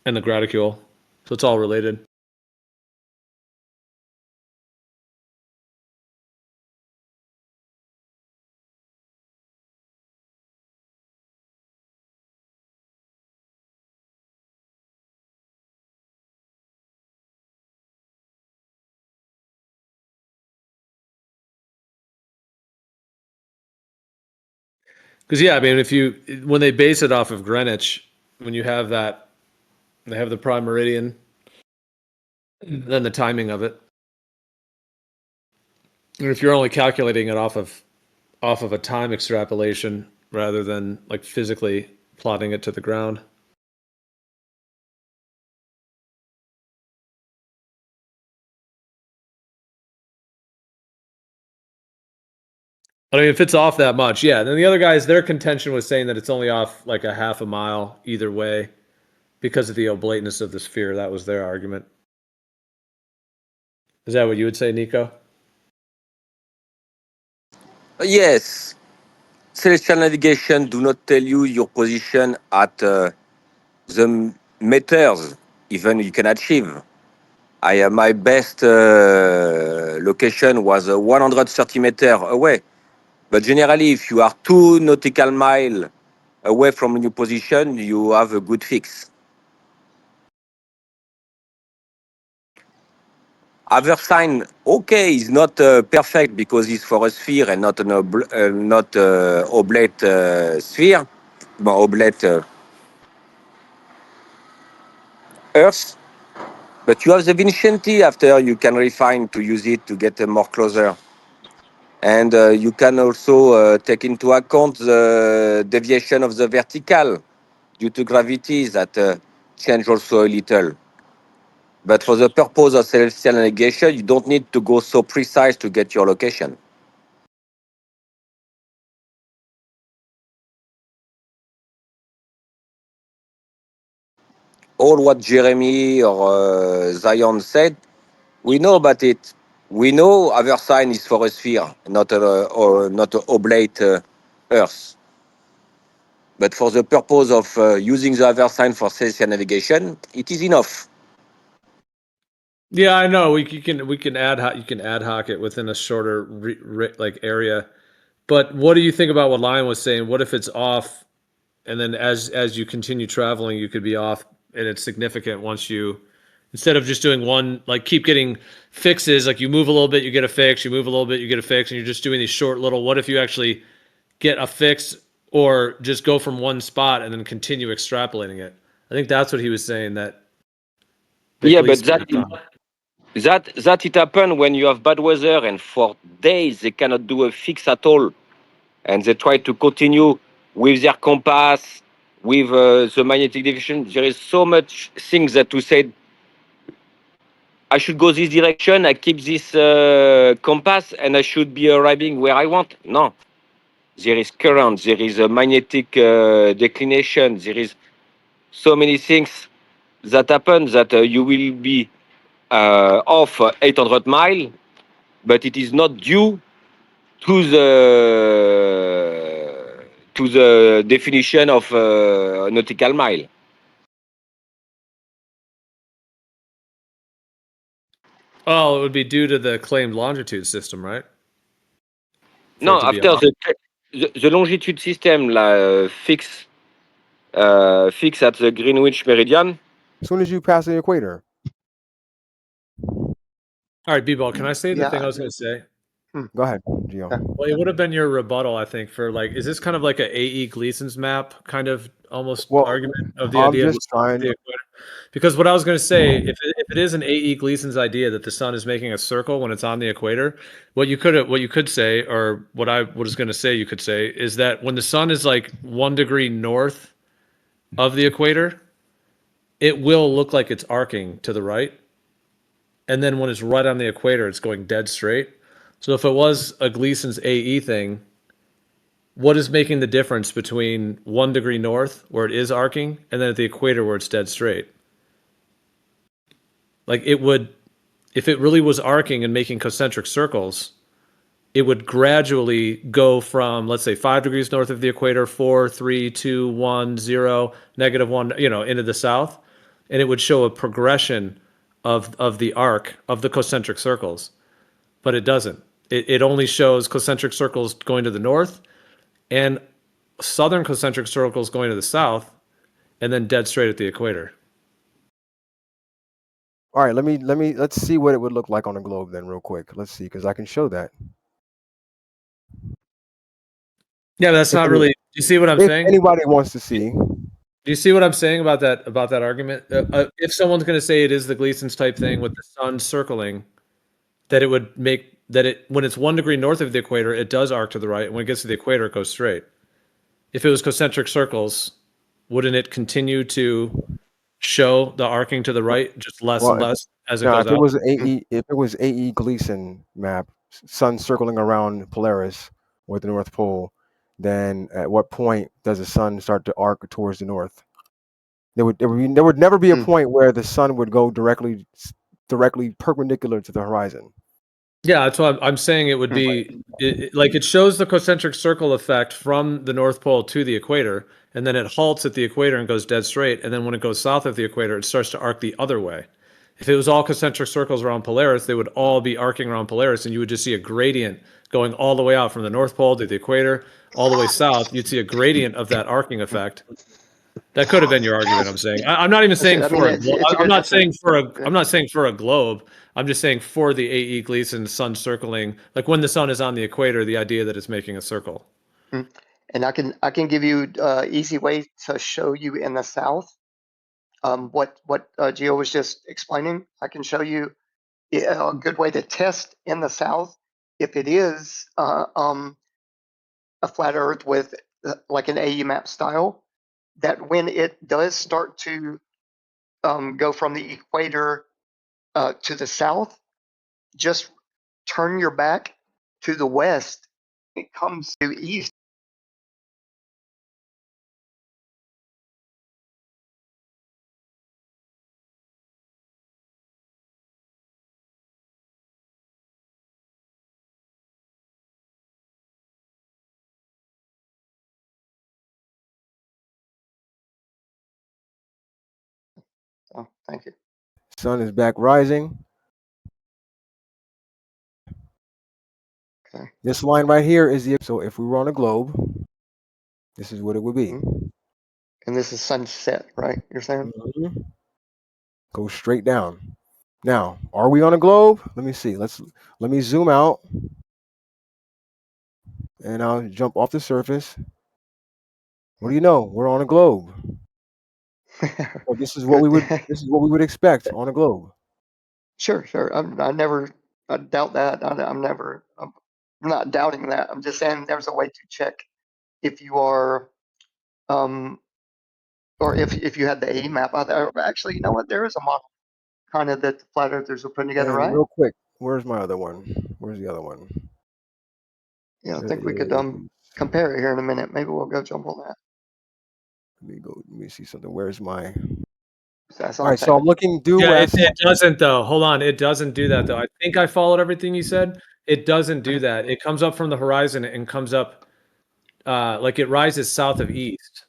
Speaker 10: and the graticule. So it's all related. Because yeah, I mean, when they base it off of Greenwich, when you have that, they have the prime meridian, then the timing of it. And if you're only calculating it off of a time extrapolation rather than like physically plotting it to the ground. I mean, if it's off that much, yeah. Then the other guys, their contention was saying that it's only off like a half a mile either way because of the oblateness of the sphere. That was their argument. Is that what you would say, Nico?
Speaker 11: Yes, celestial navigation do not tell you your position at the meters even you can achieve. My best location was 130 meters away. But generally, if you are 2 nautical miles away from your position, you have a good fix. Other sign, okay, is not perfect because it's for a sphere and not not oblate sphere, but oblate Earth. But you have the Vincenti after you can refine to use it to get more closer. And you can also take into account the deviation of the vertical due to gravity that change also a little. But for the purpose of celestial navigation, you don't need to go so precise to get your location. All what Jeremy or Zion said, we know about it. We know other sign is for a sphere, not not a oblate Earth. But for the purpose of using the other sign for celestial navigation, it is enough.
Speaker 10: Yeah, I know. You can ad hoc it within a shorter like area. But what do you think about what Lion was saying? What if it's off, and then as you continue traveling, you could be off, and it's significant once you, instead of just doing one, like keep getting fixes, like you move a little bit, you get a fix, you move a little bit, you get a fix, and you're just doing these short little. What if you actually get a fix, or just go from one spot and then continue extrapolating it? I think that's what he was saying. That
Speaker 11: Yeah, but
Speaker 10: Gliese.
Speaker 11: that it happen when you have bad weather and for days they cannot do a fix at all, and they try to continue with their compass, with the magnetic deviation. There is so much things that to say. I should go this direction. I keep this compass, and I should be arriving where I want. No, there is current. There is a magnetic declination. There is so many things that happen that you will be off 800 mile, but it is not due to the definition of nautical mile.
Speaker 10: Oh, it would be due to the claimed longitude system, right? For
Speaker 11: No,
Speaker 10: it to be
Speaker 11: after
Speaker 10: off.
Speaker 11: the longitude system fix at the Greenwich meridian.
Speaker 12: As soon as you pass the equator.
Speaker 10: All right, B-Ball, can I say the thing
Speaker 1: Yeah.
Speaker 10: I was going to say?
Speaker 12: Go ahead, Gio.
Speaker 1: Okay.
Speaker 10: Well, it would have been your rebuttal, I think, for like, is this kind of like a A.E. Gleason's map kind of almost
Speaker 12: Well,
Speaker 10: argument of the
Speaker 12: I'm
Speaker 10: idea of
Speaker 12: just trying.
Speaker 10: the equator? Because what I was going to say, if it is an A.E. Gleason's idea that the sun is making a circle when it's on the equator, what you could say, or what I was going to say, you could say, is that when the sun is like 1 degree north of the equator, it will look like it's arcing to the right. And then when it's right on the equator, it's going dead straight. So if it was a Gleason's AE thing, what is making the difference between 1 degree north, where it is arcing, and then at the equator, where it's dead straight? Like it would, if it really was arcing and making concentric circles, it would gradually go from, let's say, 5 degrees north of the equator, 4, 3, 2, 1, 0, -1, into the south. And it would show a progression of the arc of the concentric circles. But it doesn't. It only shows concentric circles going to the north and southern concentric circles going to the south, and then dead straight at the equator.
Speaker 12: All right, let's see what it would look like on a globe then, real quick. Let's see, because I can show that.
Speaker 10: Yeah, that's not really. Do you see what I'm
Speaker 12: if
Speaker 10: saying?
Speaker 12: anybody wants to see.
Speaker 10: Do you see what I'm saying about that argument? If someone's going to say it is the Gleason's type thing with the sun circling, that it would make that when it's 1 degree north of the equator, it does arc to the right. And when it gets to the equator, it goes straight. If it was concentric circles, wouldn't it continue to show the arcing to the right, just less and
Speaker 12: Well,
Speaker 10: less as it
Speaker 12: now
Speaker 10: goes out?
Speaker 12: if it was AE Gleason map, sun circling around Polaris or the North Pole, then at what point does the sun start to arc towards the north? There would never be a point where the sun would go directly perpendicular to the horizon.
Speaker 10: Yeah, that's what I'm saying. It would be like it shows the concentric circle effect from the North Pole to the equator, and then it halts at the equator and goes dead straight. And then when it goes south of the equator, it starts to arc the other way. If it was all concentric circles around Polaris, they would all be arcing around Polaris, and you would just see a gradient going all the way out from the North Pole to the equator, all the way south. You'd see a gradient of that arcing effect. That could have been your argument. I'm saying. I'm not even saying for a. I'm not saying for a. I'm not saying for a globe. I'm just saying for the AE Gleason sun circling, like when the sun is on the equator, the idea that it's making a circle.
Speaker 1: And I can give you easy way to show you in the south what Gio was just explaining. I can show you a good way to test in the south if it is a flat Earth with like an AE map style. That when it does start to go from the equator to the south, just turn your back to the west. It comes to east. So, thank you.
Speaker 12: Sun is back rising.
Speaker 1: Okay.
Speaker 12: This line right here is the, so if we were on a globe, this is what it would be.
Speaker 1: And this is sunset, right? You're saying?
Speaker 12: Go straight down. Now, are we on a globe? Let me see. Let me zoom out, and I'll jump off the surface. What do you know? We're on a globe. So this is what we would expect on a globe.
Speaker 1: Sure. I doubt that. I'm not doubting that. I'm just saying there's a way to check if you are, or if you had the AE map out there. Actually, you know what? There is a model kind of that the flat earthers are putting together,
Speaker 12: And
Speaker 1: right?
Speaker 12: real quick, where's my other one? Where's the other one?
Speaker 1: Yeah, I
Speaker 12: There
Speaker 1: think we could
Speaker 12: is-
Speaker 1: compare it here in a minute. Maybe we'll go jump on that.
Speaker 12: Let me see something. Where's my?
Speaker 1: That's
Speaker 12: All
Speaker 1: all I'm
Speaker 12: right, so I'm
Speaker 1: saying.
Speaker 12: looking due
Speaker 10: Yeah,
Speaker 12: west.
Speaker 10: it doesn't though. Hold on, it doesn't do that though. I think I followed everything you said. It doesn't do that. It comes up from the horizon and comes up like it rises south of east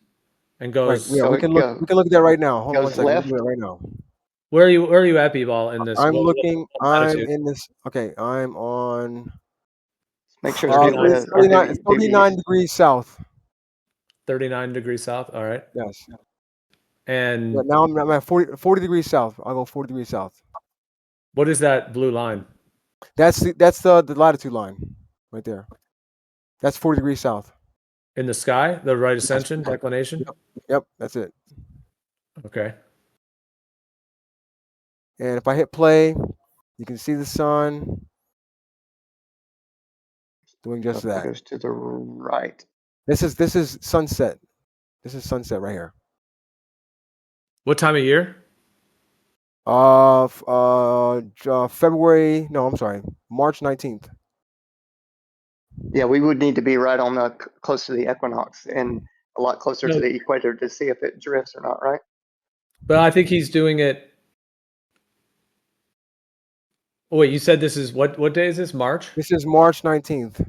Speaker 10: and
Speaker 12: Right,
Speaker 10: goes.
Speaker 12: yeah,
Speaker 1: So
Speaker 12: we
Speaker 1: it
Speaker 12: can look at that right now. Hold on one
Speaker 1: goes
Speaker 12: second. We're doing
Speaker 1: left.
Speaker 12: it right now.
Speaker 10: Where are you at, B-ball, in this?
Speaker 12: I'm
Speaker 10: What
Speaker 12: looking. I'm
Speaker 10: latitude?
Speaker 12: in this. Okay, I'm on.
Speaker 1: Make sure to do
Speaker 10: 39.
Speaker 1: the or do
Speaker 12: 39
Speaker 1: east.
Speaker 12: degrees south.
Speaker 10: 39 degrees south. All right.
Speaker 12: Yes.
Speaker 10: And
Speaker 12: Yeah, now I'm at 40 degrees south. I'll go 40 degrees south.
Speaker 10: what is that blue line?
Speaker 12: That's the latitude line right there. That's 40 degrees south.
Speaker 10: In the sky, the right
Speaker 12: Yes.
Speaker 10: ascension, declination?
Speaker 12: Yep, that's it.
Speaker 10: Okay.
Speaker 12: And if I hit play, you can see the sun doing just
Speaker 1: That
Speaker 12: that.
Speaker 1: goes to the right.
Speaker 12: This is sunset. This is sunset right here.
Speaker 10: What time of year?
Speaker 12: February. No, I'm sorry, March 19th.
Speaker 1: Yeah, we would need to be right on the close to the equinox and a lot closer to
Speaker 10: No.
Speaker 1: the equator to see if it drifts or not, right?
Speaker 10: But I think he's doing it. Oh, wait, you said this is what day is this? March?
Speaker 12: This is March 19th.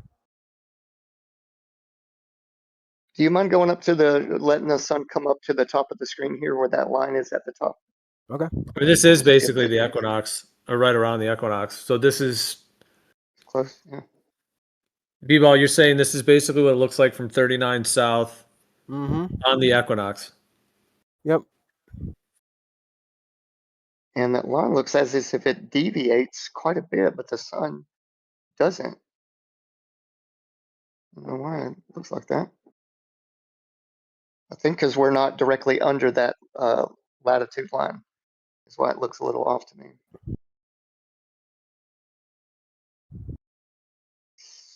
Speaker 1: Do you mind going up to letting the sun come up to the top of the screen here where that line is at the top?
Speaker 12: Okay.
Speaker 10: I mean, this is basically the equinox, or right around the equinox. So this is
Speaker 1: Close. Yeah.
Speaker 10: B-ball, you're saying this is basically what it looks like from 39 south
Speaker 12: Mm-hmm.
Speaker 10: on the equinox.
Speaker 12: Yep.
Speaker 1: And that line looks as if it deviates quite a bit, but the sun doesn't. I don't know why it looks like that. I think because we're not directly under that latitude line is why it looks a little off to me.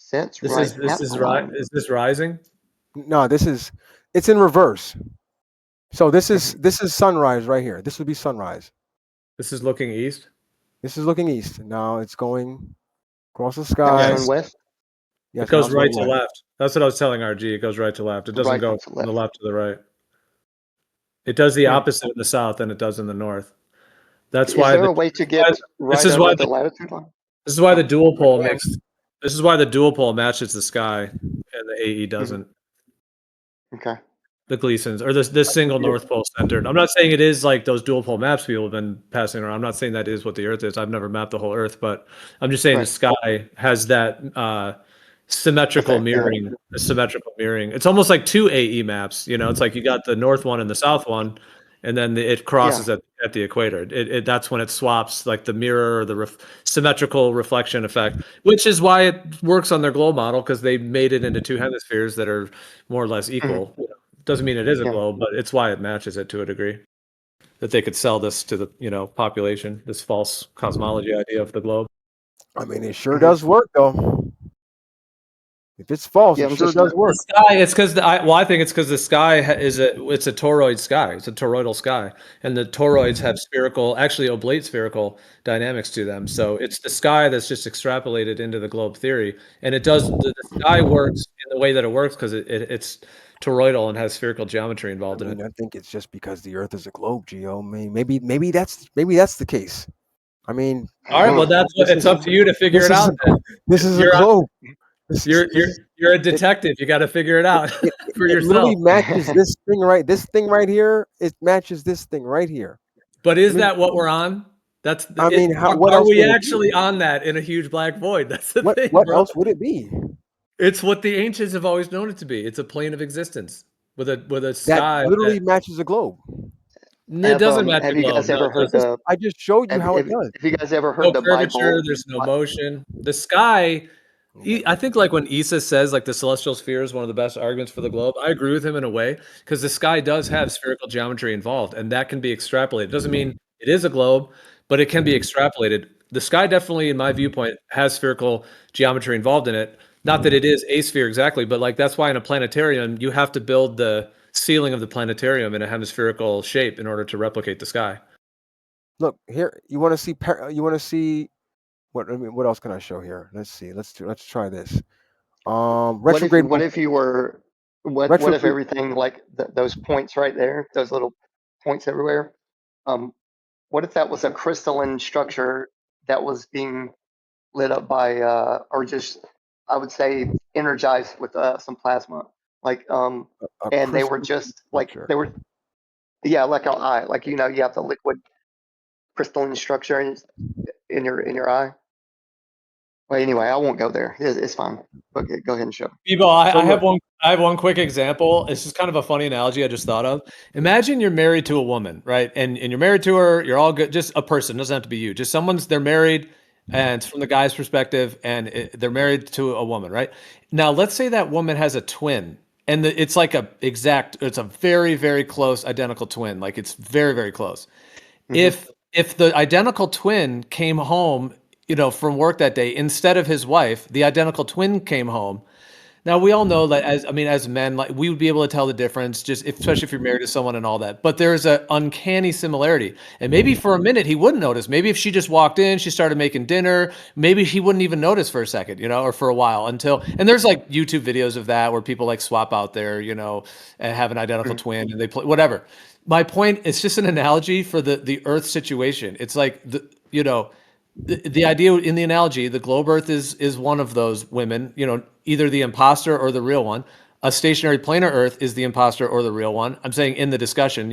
Speaker 1: sits
Speaker 10: This
Speaker 1: right
Speaker 10: is this
Speaker 1: at
Speaker 10: is
Speaker 1: the
Speaker 10: right.
Speaker 1: line.
Speaker 10: Is this rising?
Speaker 12: No, it's in reverse. So this
Speaker 1: Mhm.
Speaker 12: is sunrise right here. This would be sunrise.
Speaker 10: This is looking east.
Speaker 12: This is looking east. Now it's going across the
Speaker 1: Now it's
Speaker 12: sky.
Speaker 1: going
Speaker 10: Yes,
Speaker 1: west,
Speaker 10: it
Speaker 12: Yes, now
Speaker 10: goes
Speaker 12: it's
Speaker 10: right
Speaker 12: going
Speaker 10: to
Speaker 12: west.
Speaker 10: left. That's what I was telling RG. It goes right to left. It doesn't
Speaker 1: right
Speaker 10: go
Speaker 1: to
Speaker 10: from the
Speaker 1: left.
Speaker 10: left to the right. It does the
Speaker 1: Hmm.
Speaker 10: opposite in the south than it does in the north. That's
Speaker 1: Is
Speaker 10: why
Speaker 1: there
Speaker 10: the
Speaker 1: a way to
Speaker 10: why-
Speaker 1: get
Speaker 10: this
Speaker 1: right
Speaker 10: is why
Speaker 1: over the latitude line?
Speaker 10: this is why the
Speaker 1: Oh,
Speaker 10: dual
Speaker 1: right.
Speaker 10: pole makes this is why the dual pole matches the sky and the AE
Speaker 1: Mhm.
Speaker 10: doesn't.
Speaker 1: Okay.
Speaker 10: The Gleasons or this single North Pole centered. I'm not saying it is like those dual pole maps people have been passing around. I'm not saying that is what the Earth is. I've never mapped the whole Earth, but I'm just saying the
Speaker 1: Right.
Speaker 10: sky has that symmetrical
Speaker 1: Effect. Yeah.
Speaker 10: mirroring. A symmetrical mirroring. It's almost like two AE maps. You know, it's like you got the north one and the south one, and then it crosses
Speaker 1: Yeah.
Speaker 10: at the equator. That's when it swaps like the mirror or the symmetrical reflection effect, which is why it works on their globe model because they made it into two hemispheres that are more or less
Speaker 1: Mhm.
Speaker 10: equal. Doesn't mean it is a
Speaker 1: Yeah.
Speaker 10: globe, but it's why it matches it to a degree. That they could sell this to the population, this false cosmology idea of the globe.
Speaker 12: I mean, it sure
Speaker 1: Mhm.
Speaker 12: does work though. If it's false,
Speaker 1: Yeah.
Speaker 12: it
Speaker 1: I'm
Speaker 12: sure
Speaker 1: just.
Speaker 12: does
Speaker 10: The
Speaker 12: work.
Speaker 10: sky, it's because I think it's because the sky it's a toroid sky. It's a toroidal sky, and the toroids have spherical, actually oblate spherical dynamics to them. So it's the sky that's just extrapolated into the globe theory, and it does the sky works in the way that it works because it's toroidal and has spherical geometry
Speaker 12: I
Speaker 10: involved in it.
Speaker 12: mean, I think it's just because the Earth is a globe, Geo. I mean, maybe that's the case. I mean,
Speaker 10: All right, well
Speaker 12: hey,
Speaker 10: that's what
Speaker 12: this
Speaker 10: it's
Speaker 12: is
Speaker 10: up to you to figure
Speaker 12: this
Speaker 10: it
Speaker 12: is
Speaker 10: out.
Speaker 12: a
Speaker 10: Then
Speaker 12: this is a
Speaker 10: you're
Speaker 12: globe. This is
Speaker 10: you're you're
Speaker 12: this
Speaker 10: you're a
Speaker 12: it
Speaker 10: detective. You got to figure it out
Speaker 12: it,
Speaker 10: for
Speaker 12: it literally
Speaker 10: yourself.
Speaker 12: matches this thing right. This thing right here. It matches this thing right here.
Speaker 10: But
Speaker 12: I
Speaker 10: is
Speaker 12: mean,
Speaker 10: that what we're on? That's
Speaker 12: I mean,
Speaker 10: it.
Speaker 12: how? What
Speaker 10: Are
Speaker 12: else
Speaker 10: we
Speaker 12: would it be?
Speaker 10: actually on that in a huge black void? That's the thing,
Speaker 12: What
Speaker 10: bro.
Speaker 12: else would it be?
Speaker 10: It's what the ancients have always known it to be. It's a plane of existence with a
Speaker 12: That
Speaker 10: sky that
Speaker 12: literally matches a globe.
Speaker 10: it doesn't match a
Speaker 1: Have you
Speaker 10: globe.
Speaker 1: guys
Speaker 10: No,
Speaker 1: ever
Speaker 10: it
Speaker 1: heard
Speaker 10: doesn't.
Speaker 1: the?
Speaker 12: I just showed you
Speaker 1: Have,
Speaker 12: how it
Speaker 1: have,
Speaker 12: does.
Speaker 1: have you guys ever
Speaker 10: No
Speaker 1: heard the
Speaker 10: curvature.
Speaker 1: Bible?
Speaker 10: There's no motion. The sky.
Speaker 12: Okay.
Speaker 10: I think like when Issa says like the celestial sphere is one of the best arguments for the globe, I agree with him in a way because the sky does have spherical geometry involved and that can be extrapolated. It doesn't mean it is a globe, but it can be extrapolated. The sky definitely, in my viewpoint, has spherical geometry involved in it. Not that it is a sphere exactly, but like that's why in a planetarium you have to build the ceiling of the planetarium in a hemispherical shape in order to replicate the sky.
Speaker 12: Look here. You want to see? You want to see what? I mean, what else can I show here? Let's see. Let's try this. Retrograde.
Speaker 1: What if you were? What if
Speaker 12: Retrograde.
Speaker 1: everything like those points right there, those little points everywhere? Um, what if that was a crystalline structure that was being lit up by, or just, I would say, energized with some plasma, like,
Speaker 12: A
Speaker 1: and they were
Speaker 12: crystal
Speaker 1: just like
Speaker 12: structure.
Speaker 1: they were, yeah, like an eye, like you have the liquid crystalline structure in your eye. Well, anyway, I won't go there. It's fine. Okay, go ahead and show.
Speaker 10: Bebo,
Speaker 12: So look.
Speaker 10: I have one quick example. It's just kind of a funny analogy I just thought of. Imagine you're married to a woman, right? And you're married to her, you're all good, just a person, doesn't have to be you. Just they're married and it's from the guy's perspective and they're married to a woman, right? Now, let's say that woman has a twin and it's like it's a very, very close identical twin. Like it's very, very close.
Speaker 1: Hmm.
Speaker 10: If the identical twin came home, from work that day, instead of his wife, the identical twin came home. Now we all know that as men, like we would be able to tell the difference, especially if you're married to someone and all that. But there's an uncanny similarity, and maybe for a minute he wouldn't notice. Maybe if she just walked in, she started making dinner, maybe he wouldn't even notice for a second, or for a while and there's like YouTube videos of that where people like swap out there, and have an identical
Speaker 1: Hmm.
Speaker 10: twin and they play whatever. My point, it's just an analogy for the Earth situation. It's like the idea in the analogy, the globe Earth is one of those women, either the imposter or the real one. A stationary planar Earth is the imposter or the real one. I'm saying in the discussion,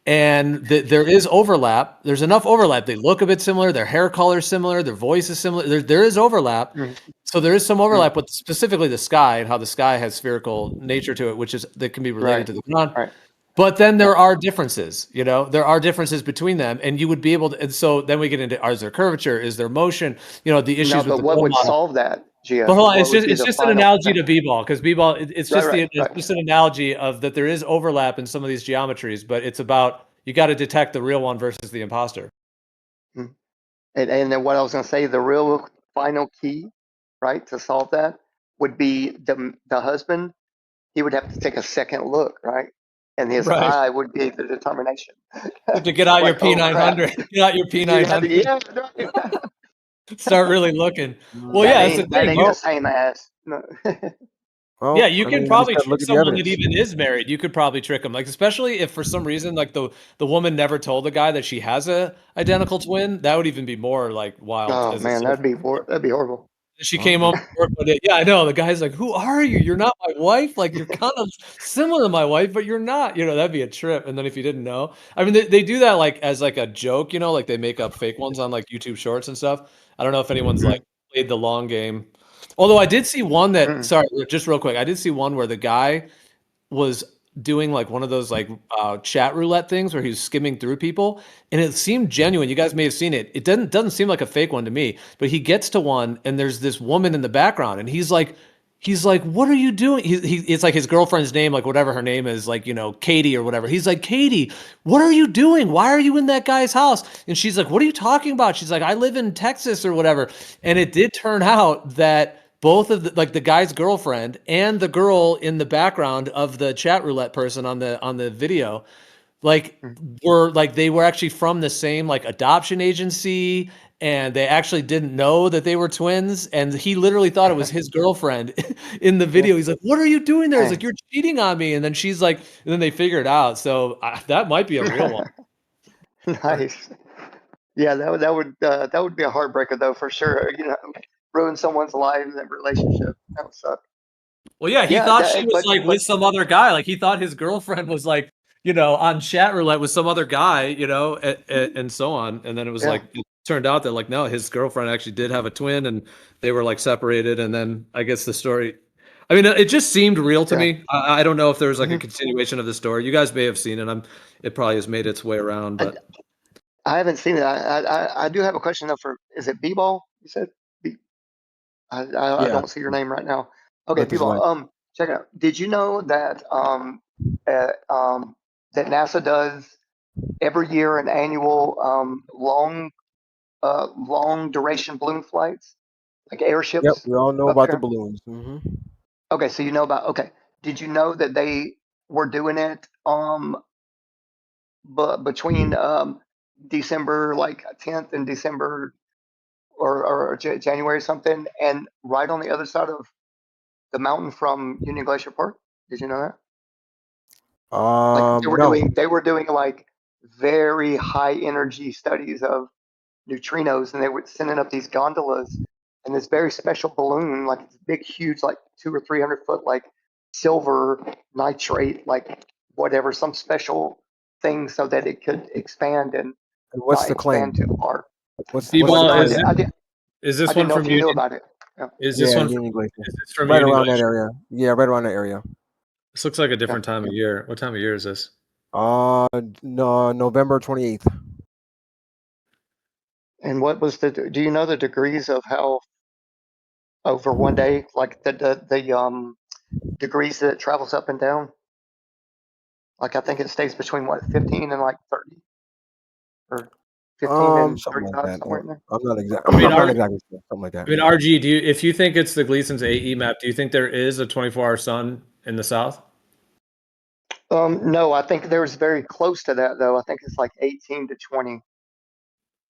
Speaker 10: and there is overlap. There's enough overlap. They look a bit similar. Their hair color is similar. Their voice is similar. There is overlap.
Speaker 1: Hmm.
Speaker 10: So there is some
Speaker 1: Hmm.
Speaker 10: overlap with specifically the sky and how the sky has spherical nature to it, which is that can be related
Speaker 1: Right.
Speaker 10: to the ground.
Speaker 1: Right.
Speaker 10: But then
Speaker 1: Yeah.
Speaker 10: there are differences, there are differences between them, and you would be able to. And so then we get into: is there curvature? Is there motion? The
Speaker 1: No,
Speaker 10: issues with
Speaker 1: but
Speaker 10: the
Speaker 1: what
Speaker 10: globe
Speaker 1: would
Speaker 10: model.
Speaker 1: solve that,
Speaker 10: But
Speaker 1: Gio?
Speaker 10: hold on,
Speaker 1: What would be
Speaker 10: it's
Speaker 1: the
Speaker 10: just an
Speaker 1: final
Speaker 10: analogy
Speaker 1: thing?
Speaker 10: to b-ball because b-ball it's
Speaker 1: Right.
Speaker 10: just
Speaker 1: Right.
Speaker 10: it's
Speaker 1: Right.
Speaker 10: just an analogy of that there is overlap in some of these geometries, but it's about you got to detect the real one versus the imposter.
Speaker 1: Hmm. And then what I was going to say, the real final key, right, to solve that would be the husband. He would have to take a second look, right? And his
Speaker 10: Right.
Speaker 1: eye would be the determination.
Speaker 10: You have to get out your
Speaker 1: Like, oh crap.
Speaker 10: P900. Get out your
Speaker 1: You had to,
Speaker 10: P900.
Speaker 1: yeah, right.
Speaker 10: Start really looking. Well,
Speaker 1: That
Speaker 10: yeah, that's the
Speaker 1: ain't that
Speaker 10: thing.
Speaker 1: ain't the
Speaker 12: Well,
Speaker 1: same as. No.
Speaker 10: Yeah,
Speaker 12: well,
Speaker 10: you
Speaker 12: I
Speaker 10: can
Speaker 12: mean, you just
Speaker 10: probably
Speaker 12: gotta
Speaker 10: trick
Speaker 12: look at the
Speaker 10: someone that
Speaker 12: evidence.
Speaker 10: even is married. You could probably trick them, like especially if for some reason like the woman never told the guy that she has a identical twin. That would even be more like wild
Speaker 1: Oh
Speaker 10: as a
Speaker 1: man,
Speaker 10: social.
Speaker 1: that'd be horrible.
Speaker 10: She
Speaker 12: Well,
Speaker 10: came home from work one day. Yeah, I know. The guy's like, "Who are you? You're not my wife. Like you're kind of similar to my wife, but you're not." You know, that'd be a trip. And then if you didn't know, I mean, they do that like as like a joke. You know, like they make up fake ones on like YouTube Shorts and stuff. I don't know if anyone's
Speaker 1: Mm,
Speaker 10: like played the long game. Although I did see one that.
Speaker 1: mm,
Speaker 10: Sorry, just real quick. I did see one where the guy was doing like one of those like chat roulette things where he was skimming through people and it seemed genuine. You guys may have seen it. It doesn't seem like a fake one to me, but he gets to one and there's this woman in the background and he's like, what are you doing? It's like his girlfriend's name, like whatever her name is, like, you know, Katie or whatever. He's like, Katie, what are you doing? Why are you in that guy's house? And she's like, what are you talking about? She's like, I live in Texas or whatever. And it did turn out that both of the like the guy's girlfriend and the girl in the background of the chat roulette person on the video like
Speaker 1: mm.
Speaker 10: were like they were actually from the same like adoption agency and they actually didn't know that they were twins and he literally thought it was his girlfriend in the
Speaker 12: yeah.
Speaker 10: video. He's like, what are you doing there? He's like,
Speaker 1: Dang.
Speaker 10: you're cheating on me. And then she's like, and then they figure it out. So that might be a real one.
Speaker 1: Nice. Yeah, that would be a heartbreaker though for sure. You know, ruin someone's life and relationship. That would suck.
Speaker 10: Well, yeah, he
Speaker 1: Yeah,
Speaker 10: thought she
Speaker 1: that,
Speaker 10: was like with some other guy. Like he thought his girlfriend was like, you know, on chat roulette with some other guy, you know, and so on. And then it was
Speaker 1: yeah.
Speaker 10: like, it turned out that like, no, his girlfriend actually did have a twin and they were like separated. And then I guess the story, I mean, it just seemed real to
Speaker 1: Yeah.
Speaker 10: me. I don't know if there's like a
Speaker 1: Hmm.
Speaker 10: continuation of the story. You guys may have seen it. It probably has made its way around,
Speaker 1: I,
Speaker 10: but
Speaker 1: I haven't seen it. I do have a question though. For is it B-ball? You said B. I
Speaker 12: Yeah,
Speaker 1: don't see your name right now. Okay,
Speaker 12: Earth is
Speaker 1: B-ball.
Speaker 12: light.
Speaker 1: Check it out. Did you know that uh, um that NASA does every year an annual long duration balloon flights like
Speaker 12: Yep,
Speaker 1: airships
Speaker 12: we all know
Speaker 1: up
Speaker 12: about the
Speaker 1: there?
Speaker 12: balloons. Hmm.
Speaker 1: Okay, so you know about. Okay, did you know that they were doing it but between December like 10th and December or January or something, and right on the other side of the mountain from Union Glacier Park? Did you know that? Like
Speaker 12: No.
Speaker 1: they were doing like very high energy studies of neutrinos, and they were sending up these gondolas and this very special balloon, like it's big, huge, like 200 or 300 foot, like silver nitrate, like whatever, some special thing, so that it could expand and
Speaker 12: And what's
Speaker 1: not
Speaker 12: the claim?
Speaker 1: expand too far.
Speaker 12: What's the
Speaker 10: B-ball,
Speaker 1: No,
Speaker 12: claim?
Speaker 10: is
Speaker 1: I
Speaker 10: this
Speaker 1: didn't
Speaker 10: one
Speaker 1: know
Speaker 10: from
Speaker 1: if you knew
Speaker 10: Union?
Speaker 1: about it. Yeah.
Speaker 10: Is this
Speaker 12: Yeah,
Speaker 10: one from,
Speaker 12: Union Glacier.
Speaker 10: is this from
Speaker 12: Right
Speaker 10: Union
Speaker 12: around that
Speaker 10: Glacier?
Speaker 12: area. Yeah, right around that area.
Speaker 10: This looks like a
Speaker 1: Yeah.
Speaker 10: different time of year. What time of year is this?
Speaker 12: No, November 28th.
Speaker 1: And what was do you know the degrees of how over one day, like the degrees that it travels up and down? Like I think it stays between what 15 and like 30, or 15 and
Speaker 12: Something like
Speaker 1: 35,
Speaker 12: that.
Speaker 1: somewhere in there.
Speaker 12: I'm not exact.
Speaker 10: I mean,
Speaker 12: I'm not exactly sure. Something like
Speaker 10: I
Speaker 12: that.
Speaker 10: mean, RG, if you think it's the Gleason's AE map, do you think there is a 24-hour sun in the south?
Speaker 1: No, I think there's very close to that though. I think it's like 18 to 20.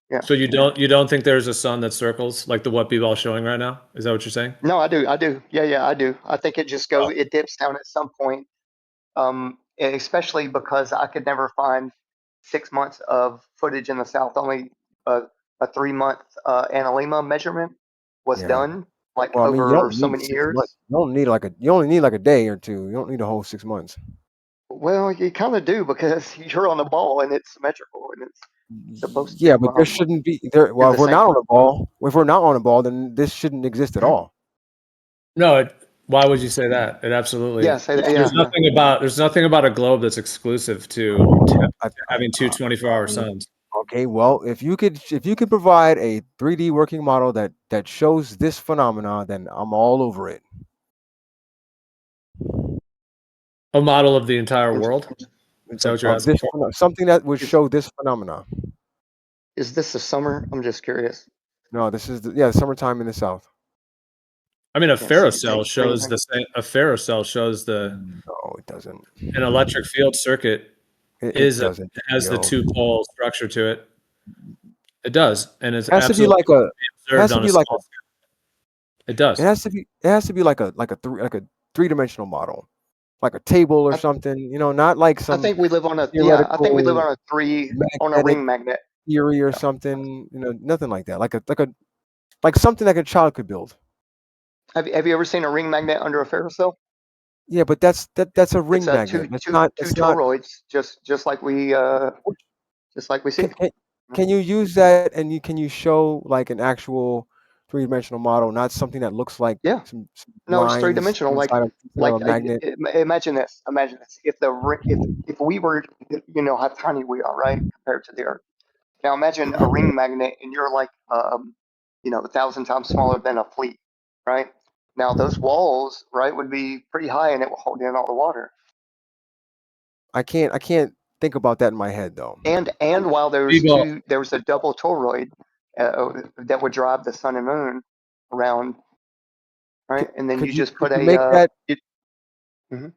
Speaker 1: Yeah.
Speaker 10: So you don't think there's a sun that circles like the what B-ball showing right now? Is that what you're saying?
Speaker 1: No, I do. I do. Yeah, yeah, I do. I think it just
Speaker 10: Oh.
Speaker 1: goes, it dips down at some point. Especially because I could never find 6 months of footage in the South. Only a 3 month analemma measurement was
Speaker 12: Yeah.
Speaker 1: done, like
Speaker 12: Well, I mean, you
Speaker 1: over
Speaker 12: don't
Speaker 1: so
Speaker 12: need
Speaker 1: many
Speaker 12: 6 months.
Speaker 1: years.
Speaker 12: You only need like a day or two. You don't need a whole 6 months.
Speaker 1: Well, you kind of do because you're on the ball and it's symmetrical and it's supposed
Speaker 12: Yeah,
Speaker 1: to
Speaker 12: but there shouldn't be there.
Speaker 1: do
Speaker 12: Well,
Speaker 1: the same thing.
Speaker 12: if we're not on a ball, then this shouldn't exist at
Speaker 1: Mhm.
Speaker 12: all.
Speaker 10: No, why would you say that? It absolutely.
Speaker 1: Yeah, say that. Yeah, yeah.
Speaker 10: There's nothing about a globe that's exclusive to
Speaker 12: I,
Speaker 10: having two 24-hour
Speaker 12: I mean,
Speaker 10: suns.
Speaker 12: okay, well, if you could provide a 3D working model that shows this phenomena, then I'm all over it.
Speaker 10: A model of the entire
Speaker 1: I'm
Speaker 10: world?
Speaker 1: just-
Speaker 10: Is that what you're
Speaker 12: Of
Speaker 10: asking
Speaker 12: this
Speaker 10: for?
Speaker 12: something that would
Speaker 1: Is
Speaker 12: show this phenomena.
Speaker 1: is this the summer? I'm just curious.
Speaker 12: No, this is the summertime in the south.
Speaker 10: I mean, a
Speaker 1: Can't see
Speaker 10: ferrocell shows the same. A ferrocell shows
Speaker 12: No, it doesn't.
Speaker 10: an electric field circuit
Speaker 12: It doesn't.
Speaker 10: has the
Speaker 12: Yo.
Speaker 10: two pole structure to it. It does, and it's
Speaker 12: It has to be
Speaker 10: absolutely
Speaker 12: like a. It
Speaker 10: observed
Speaker 12: has to
Speaker 10: on a
Speaker 12: be like a.
Speaker 10: small scale. It does.
Speaker 12: It has to be. It has to be like a three-dimensional model, like a table or
Speaker 1: I,
Speaker 12: something. You know, not like
Speaker 1: I
Speaker 12: some
Speaker 1: think we live on a I think we live
Speaker 12: theoretical
Speaker 1: on a
Speaker 12: magnetic
Speaker 1: ring magnet.
Speaker 12: theory or
Speaker 1: Yeah.
Speaker 12: something. You know, nothing like that. Like something like a child could build.
Speaker 1: Have you ever seen a ring magnet under a Ferricell?
Speaker 12: Yeah, but that's a
Speaker 1: It's
Speaker 12: ring
Speaker 1: a
Speaker 12: magnet. That's not.
Speaker 1: two
Speaker 12: That's not.
Speaker 1: toroids, just like we see.
Speaker 12: Can, can, can you use that and can you show like an actual three-dimensional model, not something that looks like
Speaker 1: Yeah.
Speaker 12: some
Speaker 1: No, it's three
Speaker 12: lines
Speaker 1: dimensional.
Speaker 12: inside of a magnet?
Speaker 1: Imagine this. Imagine this. If we were, how tiny we are, right, compared to the Earth. Now imagine a ring magnet, and you're like, 1,000 times smaller than a fleet, right? Now those walls, right, would be pretty high, and it will hold in all the water.
Speaker 12: I can't think about that in my head though.
Speaker 1: And while there was a double toroid that would drive the sun and moon around, right? And then
Speaker 12: Could
Speaker 1: you
Speaker 12: you
Speaker 1: just
Speaker 12: could
Speaker 1: put
Speaker 12: you make that?
Speaker 1: Mhm.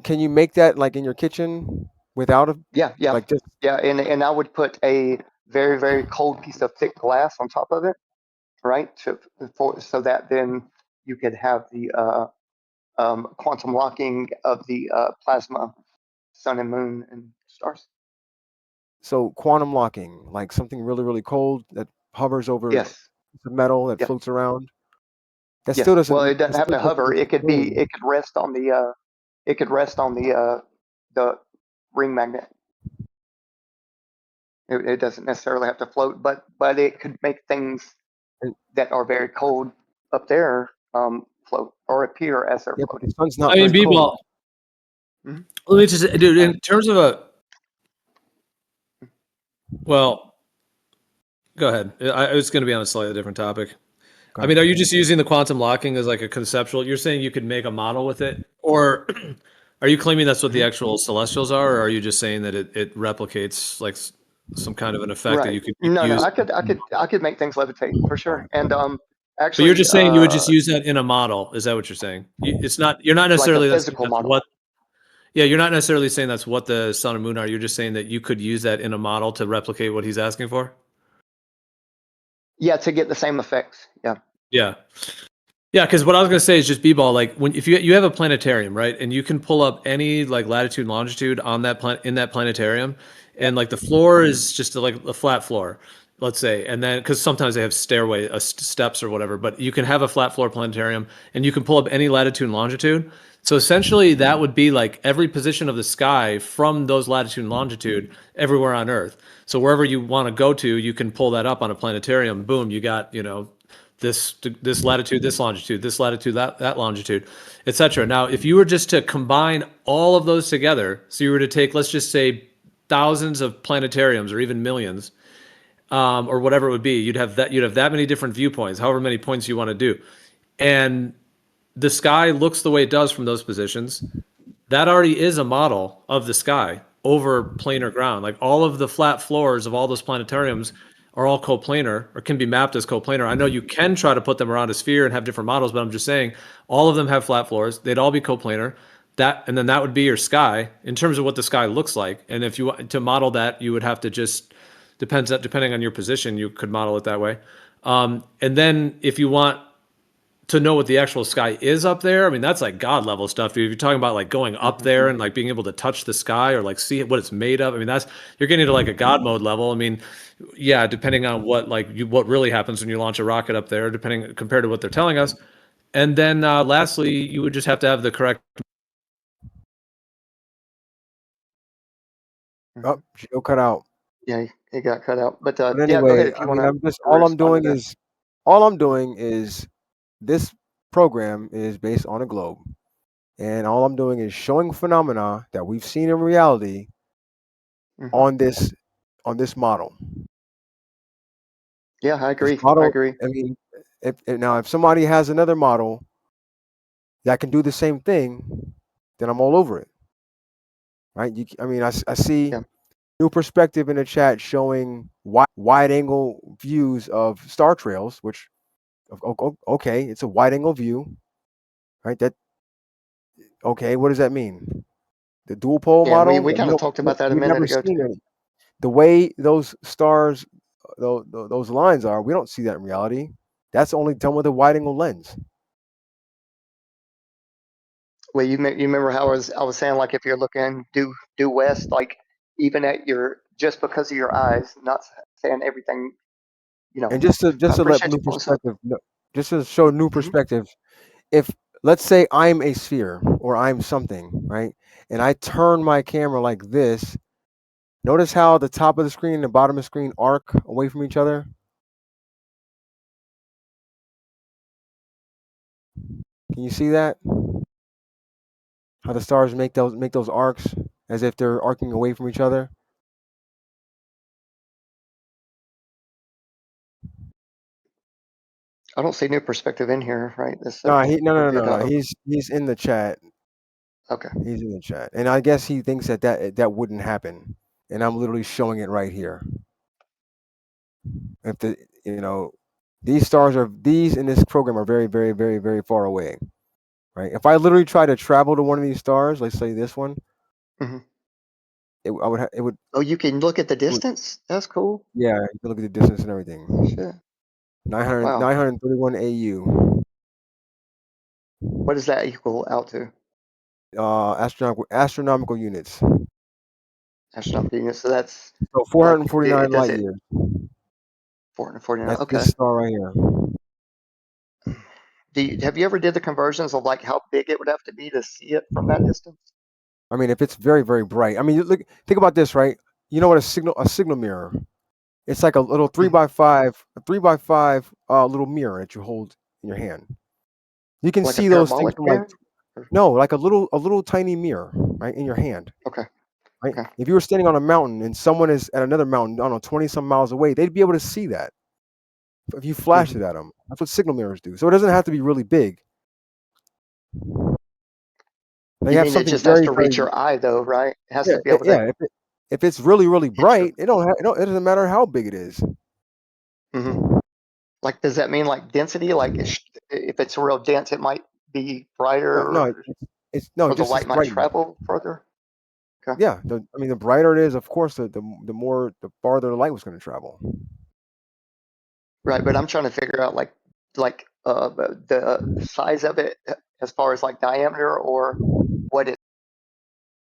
Speaker 12: Can you make that like in your kitchen without a
Speaker 1: Yeah, yeah,
Speaker 12: like just
Speaker 1: yeah. And I would put a very, very cold piece of thick glass on top of it, right? So that then you could have the quantum locking of the plasma, sun and moon and stars.
Speaker 12: so quantum locking, like something really really cold that hovers over
Speaker 1: Yes,
Speaker 12: the metal that
Speaker 1: yeah,
Speaker 12: floats around? That still
Speaker 1: yes.
Speaker 12: doesn't
Speaker 1: Well,
Speaker 12: make
Speaker 1: it doesn't
Speaker 12: that
Speaker 1: have
Speaker 12: still
Speaker 1: to
Speaker 12: doesn't
Speaker 1: hover.
Speaker 12: explain.
Speaker 1: It could rest on the ring magnet. It doesn't necessarily have to float, but it could make things
Speaker 12: And,
Speaker 1: that are very cold up there float or appear as they're
Speaker 12: yeah, but the
Speaker 1: floating.
Speaker 12: sun's
Speaker 10: I
Speaker 12: not
Speaker 10: mean,
Speaker 12: very cold.
Speaker 10: B-ball.
Speaker 1: Mhm.
Speaker 10: Let me just, dude.
Speaker 1: Uh,
Speaker 10: In terms of well, go ahead. I was going to be on a slightly different topic. I
Speaker 12: Okay.
Speaker 10: mean, are you just using the quantum locking as like a conceptual? You're saying you could make a model with it, or are you claiming that's what the
Speaker 1: mhm.
Speaker 10: actual celestials are, or are you just saying that it replicates like some kind of an effect that
Speaker 1: Right.
Speaker 10: you could
Speaker 1: No,
Speaker 10: use?
Speaker 1: I could make things levitate for sure. And
Speaker 10: But you're
Speaker 1: actually,
Speaker 10: just saying you would just use that in a model. Is that what you're saying? It's not. You're not
Speaker 1: like a
Speaker 10: necessarily saying
Speaker 1: physical
Speaker 10: that's
Speaker 1: model.
Speaker 10: what. Yeah, you're not necessarily saying that's what the sun and moon are. You're just saying that you could use that in a model to replicate what he's asking for.
Speaker 1: Yeah, to get the same effects. Yeah.
Speaker 10: Yeah. Yeah, because what I was gonna say is just b-ball. Like when if you have a planetarium, right, and you can pull up any like latitude and longitude on that in that planetarium, and like the floor is just like a flat floor, let's say, and then because sometimes they have stairway steps or whatever, but you can have a flat floor planetarium, and you can pull up any latitude and longitude. So essentially, that would be like every position of the sky from those latitude and longitude everywhere on Earth. So wherever you want to go to, you can pull that up on a planetarium. Boom, you got this latitude, this longitude, this latitude, that longitude, etc. Now, if you were just to combine all of those together, so you were to take, let's just say, thousands of planetariums or even millions, or whatever it would be, you'd have that many different viewpoints, however many points you want to do, and the sky looks the way it does from those positions. That already is a model of the sky over planar ground. Like all of the flat floors of all those planetariums are all coplanar or can be mapped as coplanar. I know you can try to put them around a sphere and have different models, but I'm just saying all of them have flat floors. They'd all be coplanar. That and then that would be your sky in terms of what the sky looks like. And if you want to model that, you would have to just depending on your position, you could model it that way. And then if you want to know what the actual sky is up there, I mean, that's like God level stuff, dude. If you're talking about like going up there and like being able to touch the sky or like see what it's made of, I mean, that's you're getting to like a God mode level. I mean, yeah, depending on what what really happens when you launch a rocket up there, depending compared to what they're telling us. And then lastly, you would just have to have the correct.
Speaker 12: Oh, Geo cut out.
Speaker 1: Yeah, it got cut out. But
Speaker 12: But
Speaker 1: yeah, go ahead
Speaker 12: anyway,
Speaker 1: if
Speaker 12: I
Speaker 1: you want
Speaker 12: mean,
Speaker 1: to
Speaker 12: I'm just
Speaker 1: respond to that.
Speaker 12: all I'm doing is this program is based on a globe, and all I'm doing is showing phenomena that we've seen in reality
Speaker 1: Hmm.
Speaker 12: on this model.
Speaker 1: Yeah, I
Speaker 12: This
Speaker 1: agree. I
Speaker 12: model,
Speaker 1: agree.
Speaker 12: I mean, if somebody has another model that can do the same thing, then I'm all over it, right? I mean, I see
Speaker 1: Yeah.
Speaker 12: new perspective in the chat showing wide angle views of star trails, which Okay, it's a wide angle view, right? Okay. What does that mean? The dual pole
Speaker 1: Yeah, and we
Speaker 12: model?
Speaker 1: we
Speaker 12: You
Speaker 1: kind of
Speaker 12: know,
Speaker 1: talked about that a
Speaker 12: we've
Speaker 1: minute
Speaker 12: never
Speaker 1: ago
Speaker 12: seen
Speaker 1: too.
Speaker 12: any. The way those stars, those lines are, we don't see that in reality. That's only done with a wide angle lens.
Speaker 1: Well, you remember how I was saying, like, if you're looking due west, like even at your, just because of your eyes, not saying everything,
Speaker 12: And
Speaker 1: I
Speaker 12: just to let
Speaker 1: appreciate
Speaker 12: new
Speaker 1: you pulling this up.
Speaker 12: perspective, just to show new
Speaker 1: Hmm.
Speaker 12: perspective. If let's say I'm a sphere or I'm something, right, and I turn my camera like this, notice how the top of the screen and the bottom of the screen arc away from each other. Can you see that? How the stars make those arcs as if they're arcing away from each other.
Speaker 1: I don't see new perspective in here, right? This
Speaker 12: No,
Speaker 1: second we'll get
Speaker 12: no. He's in the chat.
Speaker 1: okay.
Speaker 12: He's in the chat, and I guess he thinks that wouldn't happen, and I'm literally showing it right here. If these stars are these in this program are very, very, very, very far away, right? If I literally try to travel to one of these stars, let's say this one,
Speaker 1: Hmm.
Speaker 12: it would
Speaker 1: Oh, you can look at the
Speaker 12: it would
Speaker 1: distance. That's cool.
Speaker 12: yeah. You can look at the distance and everything.
Speaker 1: Shit.
Speaker 12: 900,
Speaker 1: Wow.
Speaker 12: 931 AU.
Speaker 1: What does that equal out to?
Speaker 12: Astronomical units.
Speaker 1: Astronomical units. So that's
Speaker 12: So
Speaker 1: like
Speaker 12: 449
Speaker 1: does
Speaker 12: light
Speaker 1: it
Speaker 12: years.
Speaker 1: 449?
Speaker 12: That's
Speaker 1: Okay.
Speaker 12: this star right here.
Speaker 1: Have you ever did the conversions of like how big it would have to be to see it from that distance?
Speaker 12: I mean, if it's very, very bright. I mean, think about this, right? You know what a signal mirror? It's like a little three
Speaker 1: Mhm.
Speaker 12: by five, little mirror that you hold in your hand. You can
Speaker 1: Like a
Speaker 12: see those things
Speaker 1: parabolic
Speaker 12: from like
Speaker 1: mirror? Or-
Speaker 12: no, like a little tiny mirror, right, in your hand,
Speaker 1: Okay.
Speaker 12: right?
Speaker 1: Okay.
Speaker 12: If you were standing on a mountain and someone is at another mountain, I don't know, 20 some miles away, they'd be able to see that if you flash
Speaker 1: Hmm.
Speaker 12: it at them. That's what signal mirrors do. So it doesn't have to be really big. They
Speaker 1: You
Speaker 12: have
Speaker 1: mean it
Speaker 12: something
Speaker 1: just has
Speaker 12: very,
Speaker 1: to
Speaker 12: very
Speaker 1: reach your eye though, right? It has
Speaker 12: yeah,
Speaker 1: to be able to
Speaker 12: yeah. If it's really, really
Speaker 1: hit your.
Speaker 12: bright, it doesn't matter how big it is.
Speaker 1: Hmm. Like, does that mean like density? Like, if it's real dense, it might be
Speaker 12: No,
Speaker 1: brighter,
Speaker 12: it's no,
Speaker 1: or the
Speaker 12: just its
Speaker 1: light might
Speaker 12: brightness.
Speaker 1: travel further. Okay.
Speaker 12: Yeah, I mean, the brighter it is, of course, the farther the light was going to travel.
Speaker 1: Right, but I'm trying to figure out like the size of it as far as like diameter or what it